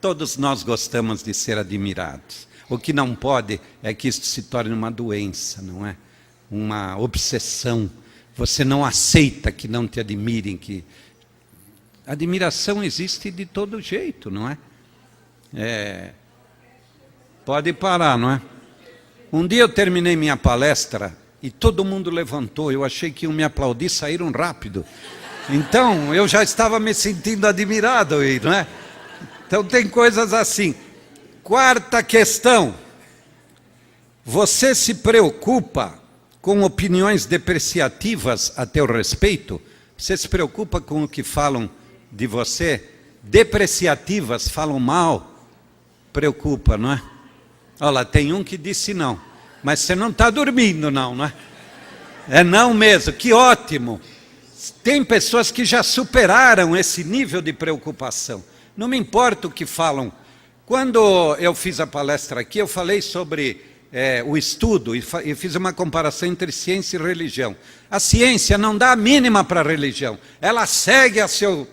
Todos nós gostamos de ser admirados. O que não pode é que isso se torne uma doença, não é? Uma obsessão. Você não aceita que não te admirem, que admiração existe de todo jeito, não é? Pode parar, não é? Um dia eu terminei minha palestra e todo mundo levantou, eu achei que iam me aplaudir, saíram rápido. Então, eu já estava me sentindo admirado, não é? Então, tem coisas assim. Quarta questão. Você se preocupa com opiniões depreciativas a teu respeito? Você se preocupa com o que falam de você? Depreciativas, falam mal? Preocupa, não é? Olha lá, tem um que disse não. Mas você não está dormindo, não é? É não mesmo, que ótimo. Tem pessoas que já superaram esse nível de preocupação. Não me importa o que falam. Quando eu fiz a palestra aqui, eu falei sobre o estudo e fiz uma comparação entre ciência e religião. A ciência não dá a mínima para a religião. Ela segue a seu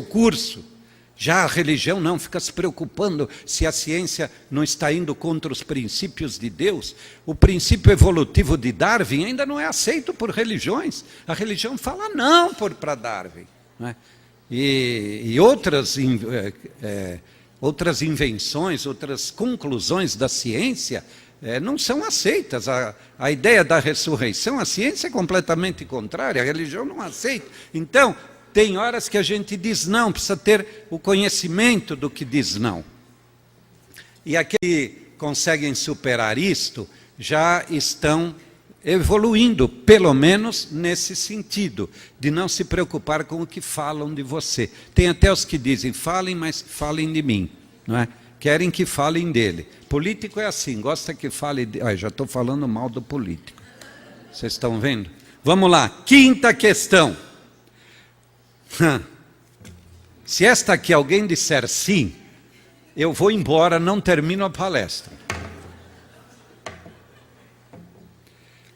curso. Já a religião não, fica se preocupando se a ciência não está indo contra os princípios de Deus. O princípio evolutivo de Darwin ainda não é aceito por religiões. A religião fala não para Darwin. Não é? E outras invenções, outras conclusões da ciência não são aceitas. A ideia da ressurreição, a ciência é completamente contrária, a religião não aceita. Então, tem horas que a gente diz não, precisa ter o conhecimento do que diz não. E aqueles que conseguem superar isto já estão evoluindo, pelo menos nesse sentido, de não se preocupar com o que falam de você. Tem até os que dizem, falem, mas falem de mim, não é? Querem que falem dele. Político é assim, gosta que fale de... já estou falando mal do político. Vocês estão vendo? Vamos lá, quinta questão. Se esta aqui alguém disser sim, eu vou embora, não termino a palestra.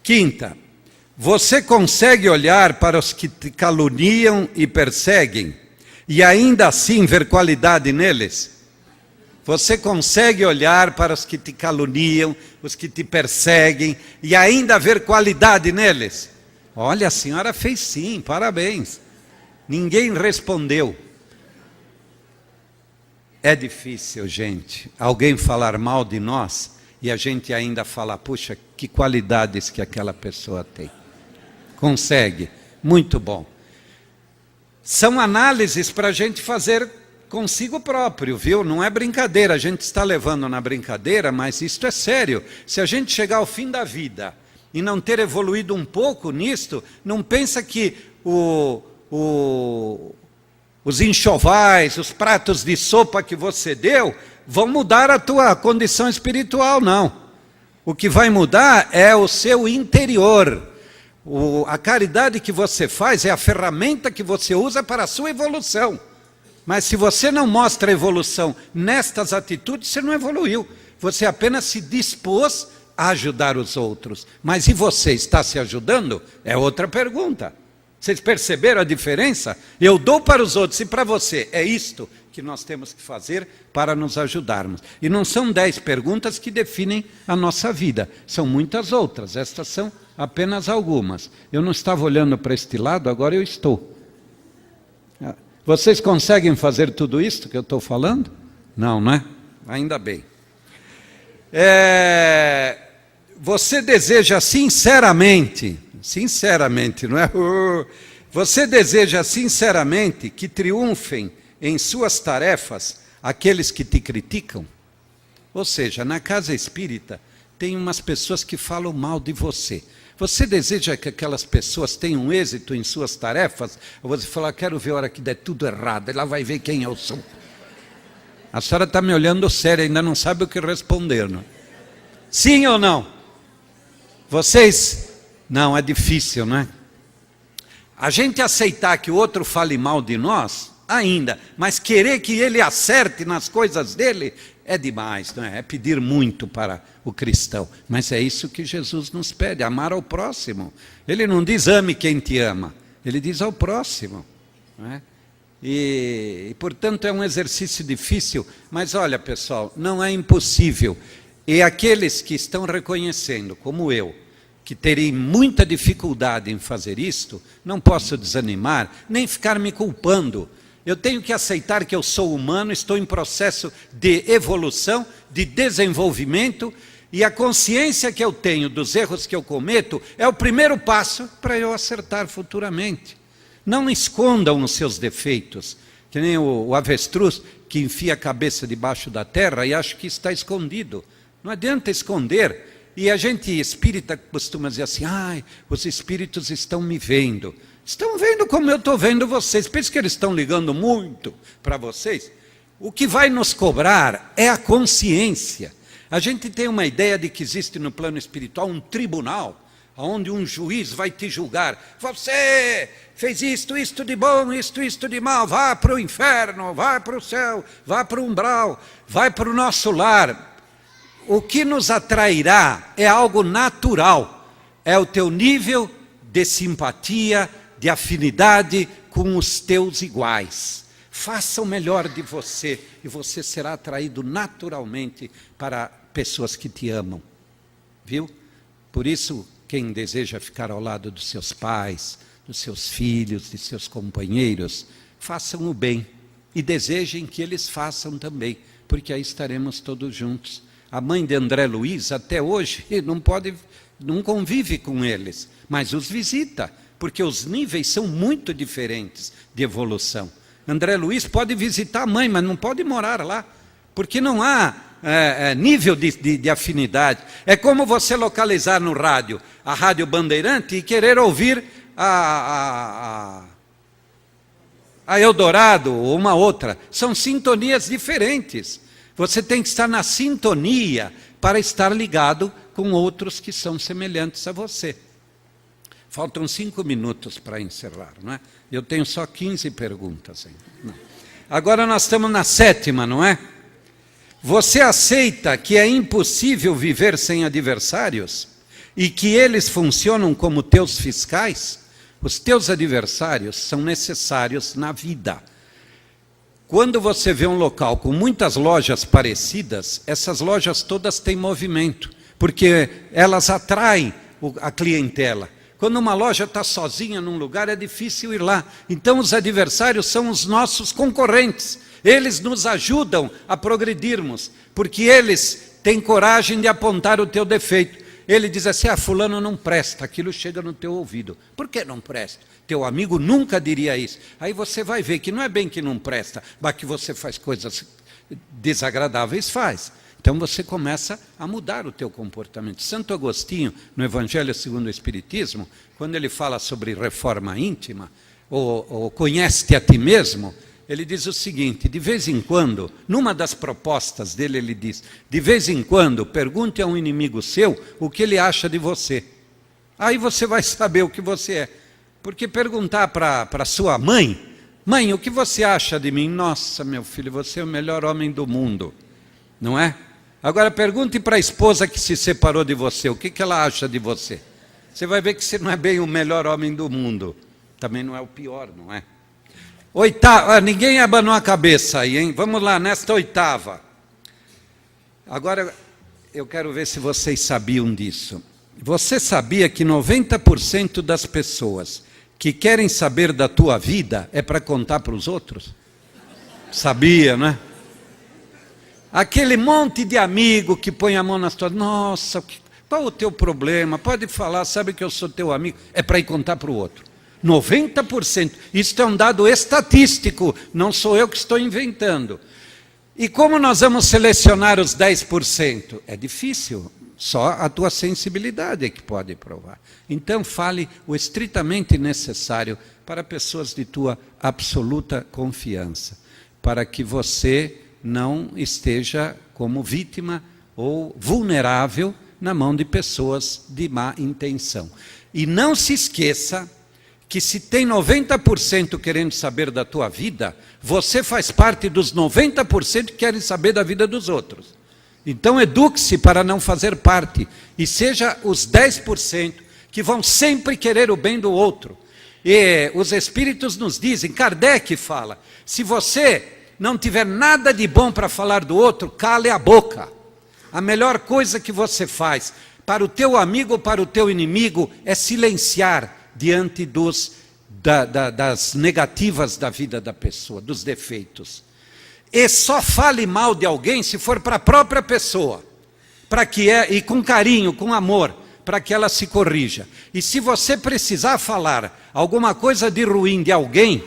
Quinta, você consegue olhar para os que te caluniam e perseguem e ainda assim ver qualidade neles? Você consegue olhar para os que te caluniam, os que te perseguem e ainda ver qualidade neles? Olha, a senhora fez sim, parabéns. Ninguém respondeu. É difícil, gente, alguém falar mal de nós e a gente ainda falar, puxa, que qualidades que aquela pessoa tem. Consegue, muito bom. São análises para a gente fazer consigo próprio, viu? Não é brincadeira, a gente está levando na brincadeira, mas isto é sério. Se a gente chegar ao fim da vida e não ter evoluído um pouco nisto, não pensa que os enxovais, os pratos de sopa que você deu, vão mudar a tua condição espiritual, não. O que vai mudar é o seu interior. A caridade que você faz é a ferramenta que você usa para a sua evolução. Mas se você não mostra evolução nestas atitudes, você não evoluiu. Você apenas se dispôs a ajudar os outros. Mas e você está se ajudando? É outra pergunta. Vocês perceberam a diferença? Eu dou para os outros e para você. É isto que nós temos que fazer para nos ajudarmos. E não são 10 perguntas que definem a nossa vida. São muitas outras. Estas são apenas algumas. Eu não estava olhando para este lado, agora eu estou. Vocês conseguem fazer tudo isto que eu estou falando? Não, não é? Ainda bem. Você deseja sinceramente, não é? Você deseja sinceramente que triunfem em suas tarefas aqueles que te criticam? Ou seja, na casa espírita tem umas pessoas que falam mal de você. Você deseja que aquelas pessoas tenham êxito em suas tarefas? Ou você fala, quero ver a hora que der tudo errado, ela vai ver quem eu sou. A senhora está me olhando séria, ainda não sabe o que responder, não? Sim ou não? Vocês... Não, é difícil, não é? A gente aceitar que o outro fale mal de nós, ainda, mas querer que ele acerte nas coisas dele, é demais, não é? É pedir muito para o cristão. Mas é isso que Jesus nos pede, amar ao próximo. Ele não diz ame quem te ama, ele diz ao próximo, não é? Portanto, é um exercício difícil, mas olha, pessoal, não é impossível. E aqueles que estão reconhecendo, como eu, que terei muita dificuldade em fazer isto, não posso desanimar, nem ficar me culpando. Eu tenho que aceitar que eu sou humano, estou em processo de evolução, de desenvolvimento, e a consciência que eu tenho dos erros que eu cometo é o primeiro passo para eu acertar futuramente. Não escondam os seus defeitos, que nem o avestruz que enfia a cabeça debaixo da terra e acha que está escondido. Não adianta esconder. E a gente espírita costuma dizer assim, os espíritos estão me vendo. Estão vendo como eu estou vendo vocês. Pensa que eles estão ligando muito para vocês. O que vai nos cobrar é a consciência. A gente tem uma ideia de que existe no plano espiritual um tribunal, onde um juiz vai te julgar. Você fez isto de bom, isto de mal, vá para o inferno, vá para o céu, vá para o umbral, vai para o nosso lar. O que nos atrairá é algo natural, é o teu nível de simpatia, de afinidade com os teus iguais. Faça o melhor de você e você será atraído naturalmente para pessoas que te amam. Viu? Por isso, quem deseja ficar ao lado dos seus pais, dos seus filhos, de seus companheiros, façam o bem e desejem que eles façam também, porque aí estaremos todos juntos. A mãe de André Luiz, até hoje, não convive com eles, mas os visita, porque os níveis são muito diferentes de evolução. André Luiz pode visitar a mãe, mas não pode morar lá, porque não há nível de afinidade. É como você localizar no rádio, a Rádio Bandeirante, e querer ouvir a Eldorado ou uma outra. São sintonias diferentes. Você tem que estar na sintonia para estar ligado com outros que são semelhantes a você. Faltam 5 minutos para encerrar, não é? Eu tenho só 15 perguntas ainda. Não. Agora nós estamos na 7ª, não é? Você aceita que é impossível viver sem adversários e que eles funcionam como teus fiscais? Os teus adversários são necessários na vida. Quando você vê um local com muitas lojas parecidas, essas lojas todas têm movimento, porque elas atraem a clientela. Quando uma loja está sozinha num lugar, é difícil ir lá. Então os adversários são os nossos concorrentes. Eles nos ajudam a progredirmos, porque eles têm coragem de apontar o teu defeito. Ele diz assim, fulano não presta, aquilo chega no teu ouvido. Por que não presta? Teu amigo nunca diria isso. Aí você vai ver que não é bem que não presta, mas que você faz coisas desagradáveis, faz. Então você começa a mudar o teu comportamento. Santo Agostinho, no Evangelho segundo o Espiritismo, quando ele fala sobre reforma íntima, ou conhece-te a ti mesmo, ele diz o seguinte, de vez em quando, numa das propostas dele, ele diz, de vez em quando, pergunte a um inimigo seu o que ele acha de você. Aí você vai saber o que você é. Porque perguntar para sua mãe, mãe, o que você acha de mim? Nossa, meu filho, você é o melhor homem do mundo. Não é? Agora pergunte para a esposa que se separou de você, o que ela acha de você? Você vai ver que você não é bem o melhor homem do mundo. Também não é o pior, não é? 8ª, ninguém abanou a cabeça aí, hein? Vamos lá, nesta 8ª. Agora, eu quero ver se vocês sabiam disso. Você sabia que 90% das pessoas que querem saber da tua vida é para contar para os outros? Sabia, né? Aquele monte de amigo que põe a mão nas tuas... Nossa, qual o teu problema? Pode falar, sabe que eu sou teu amigo. É para ir contar para o outro. 90%. Isso é um dado estatístico, não sou eu que estou inventando. E como nós vamos selecionar os 10%? É difícil, só a tua sensibilidade é que pode provar. Então fale o estritamente necessário para pessoas de tua absoluta confiança, para que você não esteja como vítima ou vulnerável na mão de pessoas de má intenção. E não se esqueça que se tem 90% querendo saber da tua vida, você faz parte dos 90% que querem saber da vida dos outros. Então eduque-se para não fazer parte, e seja os 10% que vão sempre querer o bem do outro. E os Espíritos nos dizem, Kardec fala, se você não tiver nada de bom para falar do outro, cale a boca. A melhor coisa que você faz para o teu amigo ou para o teu inimigo é silenciar diante das negativas da vida da pessoa, dos defeitos. E só fale mal de alguém se for para a própria pessoa, e com carinho, com amor, para que ela se corrija. E se você precisar falar alguma coisa de ruim de alguém,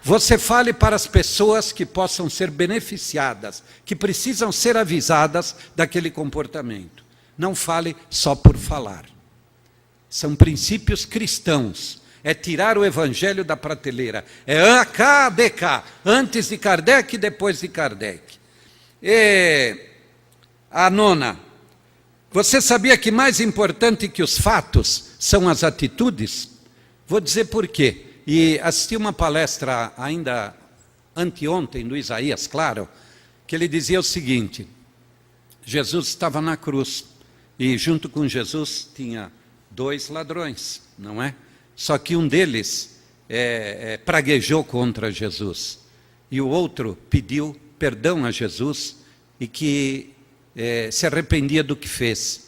você fale para as pessoas que possam ser beneficiadas, que precisam ser avisadas daquele comportamento. Não fale só por falar. São princípios cristãos. É tirar o evangelho da prateleira. É AKDK, antes de Kardec e depois de Kardec. E a nona. Você sabia que mais importante que os fatos são as atitudes? Vou dizer por quê. E assisti uma palestra ainda anteontem do Isaías Claro, que ele dizia o seguinte: Jesus estava na cruz e junto com Jesus tinha 2 ladrões, não é? Só que um deles praguejou contra Jesus e o outro pediu perdão a Jesus e que se arrependia do que fez.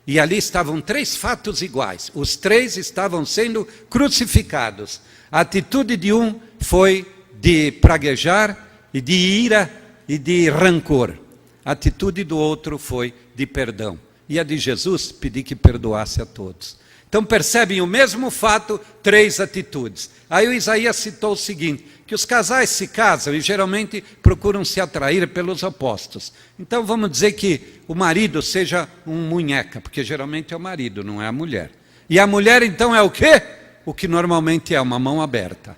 E ali estavam 3 fatos iguais. Os 3 estavam sendo crucificados. A atitude de um foi de praguejar e de ira e de rancor. A atitude do outro foi de perdão. E a de Jesus, pedir que perdoasse a todos. Então percebem o mesmo fato, 3 atitudes. Aí o Isaías citou o seguinte, que os casais se casam e geralmente procuram se atrair pelos opostos. Então vamos dizer que o marido seja um munheca, porque geralmente é o marido, não é a mulher. E a mulher então é o quê? O que normalmente é uma mão aberta.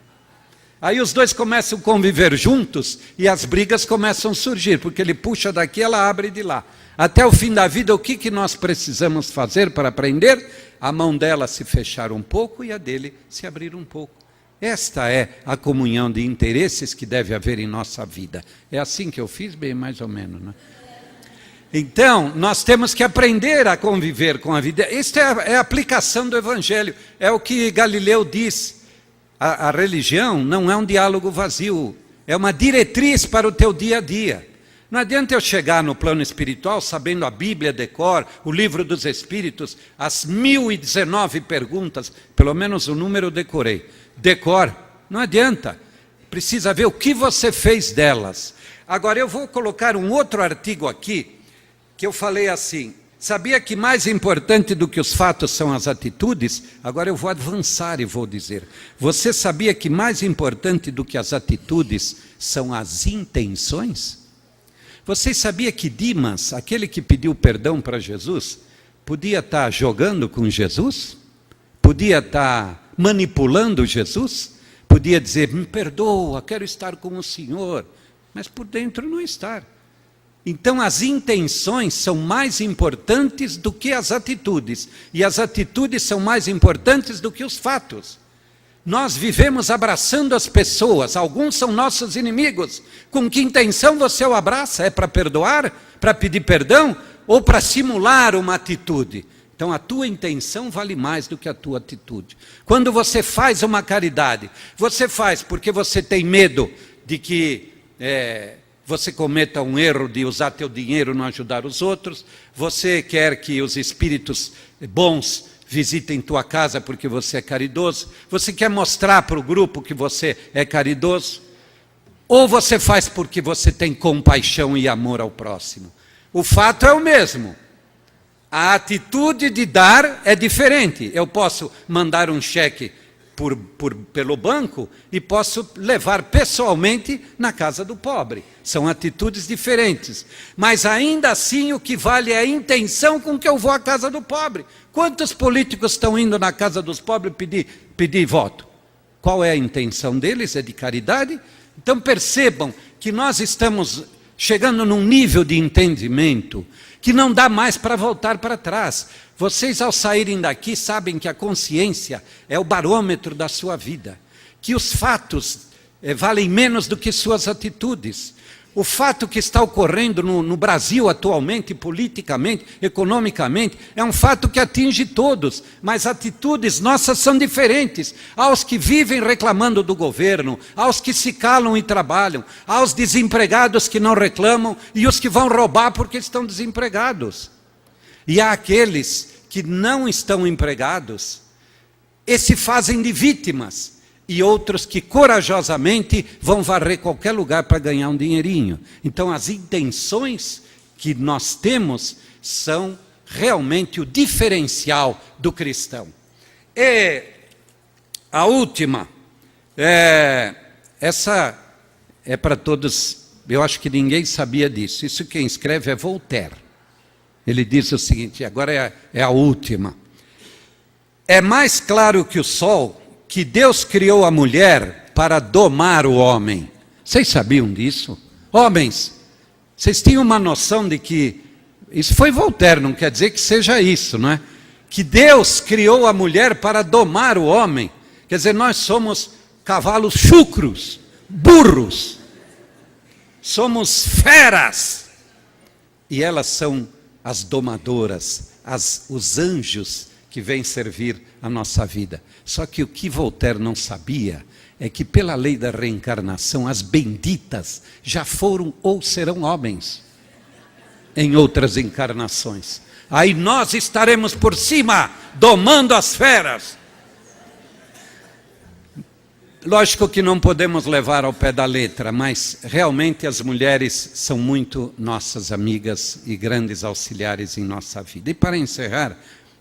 Aí os 2 começam a conviver juntos e as brigas começam a surgir, porque ele puxa daqui, ela abre de lá. Até o fim da vida, o que nós precisamos fazer para aprender? A mão dela se fechar um pouco e a dele se abrir um pouco. Esta é a comunhão de interesses que deve haver em nossa vida. É assim que eu fiz, bem mais ou menos, né? Então, nós temos que aprender a conviver com a vida. Isto é a aplicação do Evangelho. É o que Galileu diz. A religião não é um diálogo vazio. É uma diretriz para o teu dia a dia. Não adianta eu chegar no plano espiritual sabendo a Bíblia de cor, o livro dos Espíritos, as 1019 perguntas, pelo menos o número eu decorei. Decor, não adianta. Precisa ver o que você fez delas. Agora eu vou colocar um outro artigo aqui, que eu falei assim, sabia que mais importante do que os fatos são as atitudes? Agora eu vou avançar e vou dizer, você sabia que mais importante do que as atitudes são as intenções? Você sabia que Dimas, aquele que pediu perdão para Jesus, podia estar jogando com Jesus? Podia estar manipulando Jesus? Podia dizer, me perdoa, quero estar com o Senhor, mas por dentro não estar. Então as intenções são mais importantes do que as atitudes, e as atitudes são mais importantes do que os fatos. Nós vivemos abraçando as pessoas, alguns são nossos inimigos. Com que intenção você o abraça? É para perdoar? Para pedir perdão? Ou para simular uma atitude? Então a tua intenção vale mais do que a tua atitude. Quando você faz uma caridade, você faz porque você tem medo de que você cometa um erro de usar teu dinheiro e não ajudar os outros, você quer que os espíritos bons visitem tua casa porque você é caridoso, você quer mostrar para o grupo que você é caridoso, ou você faz porque você tem compaixão e amor ao próximo. O fato é o mesmo. A atitude de dar é diferente. Eu posso mandar um cheque pelo banco e posso levar pessoalmente na casa do pobre. São atitudes diferentes. Mas ainda assim o que vale é a intenção com que eu vou à casa do pobre. Quantos políticos estão indo na casa dos pobres pedir voto? Qual é a intenção deles? É de caridade? Então percebam que nós estamos chegando num nível de entendimento que não dá mais para voltar para trás. Vocês, ao saírem daqui, sabem que a consciência é o barômetro da sua vida, que os fatos valem menos do que suas atitudes. O fato que está ocorrendo no Brasil atualmente, politicamente, economicamente, é um fato que atinge todos, mas atitudes nossas são diferentes. Aos que vivem reclamando do governo, aos que se calam e trabalham, aos desempregados que não reclamam e os que vão roubar porque estão desempregados. E há aqueles que não estão empregados e se fazem de vítimas. E outros que corajosamente vão varrer qualquer lugar para ganhar um dinheirinho. Então as intenções que nós temos são realmente o diferencial do cristão. E a última, essa é para todos, eu acho que ninguém sabia disso. Isso quem escreve é Voltaire. Ele diz o seguinte, agora é a última. É mais claro que o sol que Deus criou a mulher para domar o homem. Vocês sabiam disso? Homens, vocês tinham uma noção de que... Isso foi Voltaire, não quer dizer que seja isso, não é? Que Deus criou a mulher para domar o homem. Quer dizer, nós somos cavalos chucros, burros. Somos feras. E elas são as domadoras, os anjos que vêm servir a nossa vida. Só que o que Voltaire não sabia é que pela lei da reencarnação as benditas já foram ou serão homens em outras encarnações. Aí nós estaremos por cima, domando as feras. Lógico que não podemos levar ao pé da letra, mas realmente as mulheres são muito nossas amigas e grandes auxiliares em nossa vida. E para encerrar,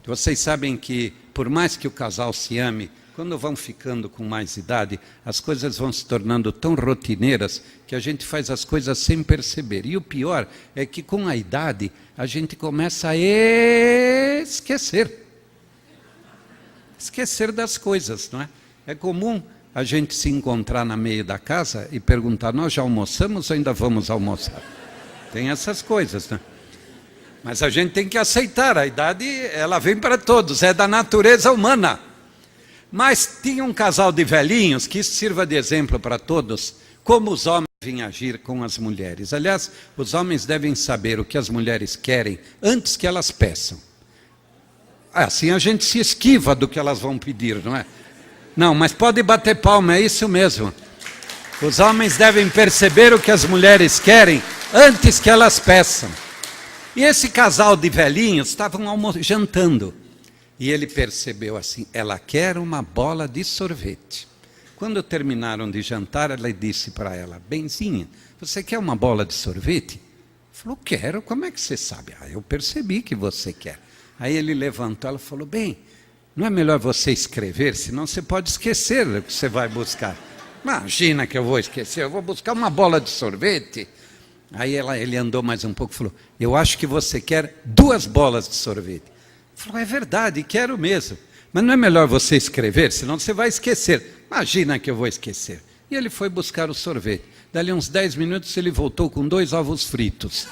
vocês sabem que, por mais que o casal se ame, quando vão ficando com mais idade, as coisas vão se tornando tão rotineiras que a gente faz as coisas sem perceber. E o pior é que, com a idade, a gente começa a esquecer. Esquecer das coisas, não é? É comum a gente se encontrar no meio da casa e perguntar, nós já almoçamos ou ainda vamos almoçar? Tem essas coisas, né? Mas a gente tem que aceitar, a idade ela vem para todos, é da natureza humana. Mas tinha um casal de velhinhos, que isso sirva de exemplo para todos, como os homens devem agir com as mulheres. Aliás, os homens devem saber o que as mulheres querem antes que elas peçam. Assim a gente se esquiva do que elas vão pedir, não é? Não, mas pode bater palma, é isso mesmo. Os homens devem perceber o que as mulheres querem antes que elas peçam. E esse casal de velhinhos estavam jantando. E ele percebeu assim, ela quer uma bola de sorvete. Quando terminaram de jantar, ela disse para ela, benzinha, você quer uma bola de sorvete? Ele falou, quero, como é que você sabe? Eu percebi que você quer. Aí ele levantou, ela falou, bem, não é melhor você escrever, senão você pode esquecer o que você vai buscar. Imagina que eu vou esquecer, eu vou buscar uma bola de sorvete. Aí ele andou mais um pouco e falou, eu acho que você quer 2 bolas de sorvete. Ele falou, é verdade, quero mesmo. Mas não é melhor você escrever, senão você vai esquecer. Imagina que eu vou esquecer. E ele foi buscar o sorvete. Dali uns 10 minutos ele voltou com 2 ovos fritos.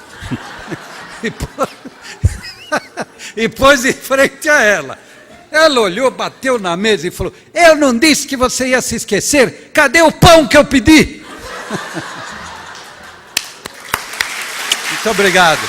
E pôs em frente a ela. Ela olhou, bateu na mesa e falou, eu não disse que você ia se esquecer? Cadê o pão que eu pedi? Muito obrigado.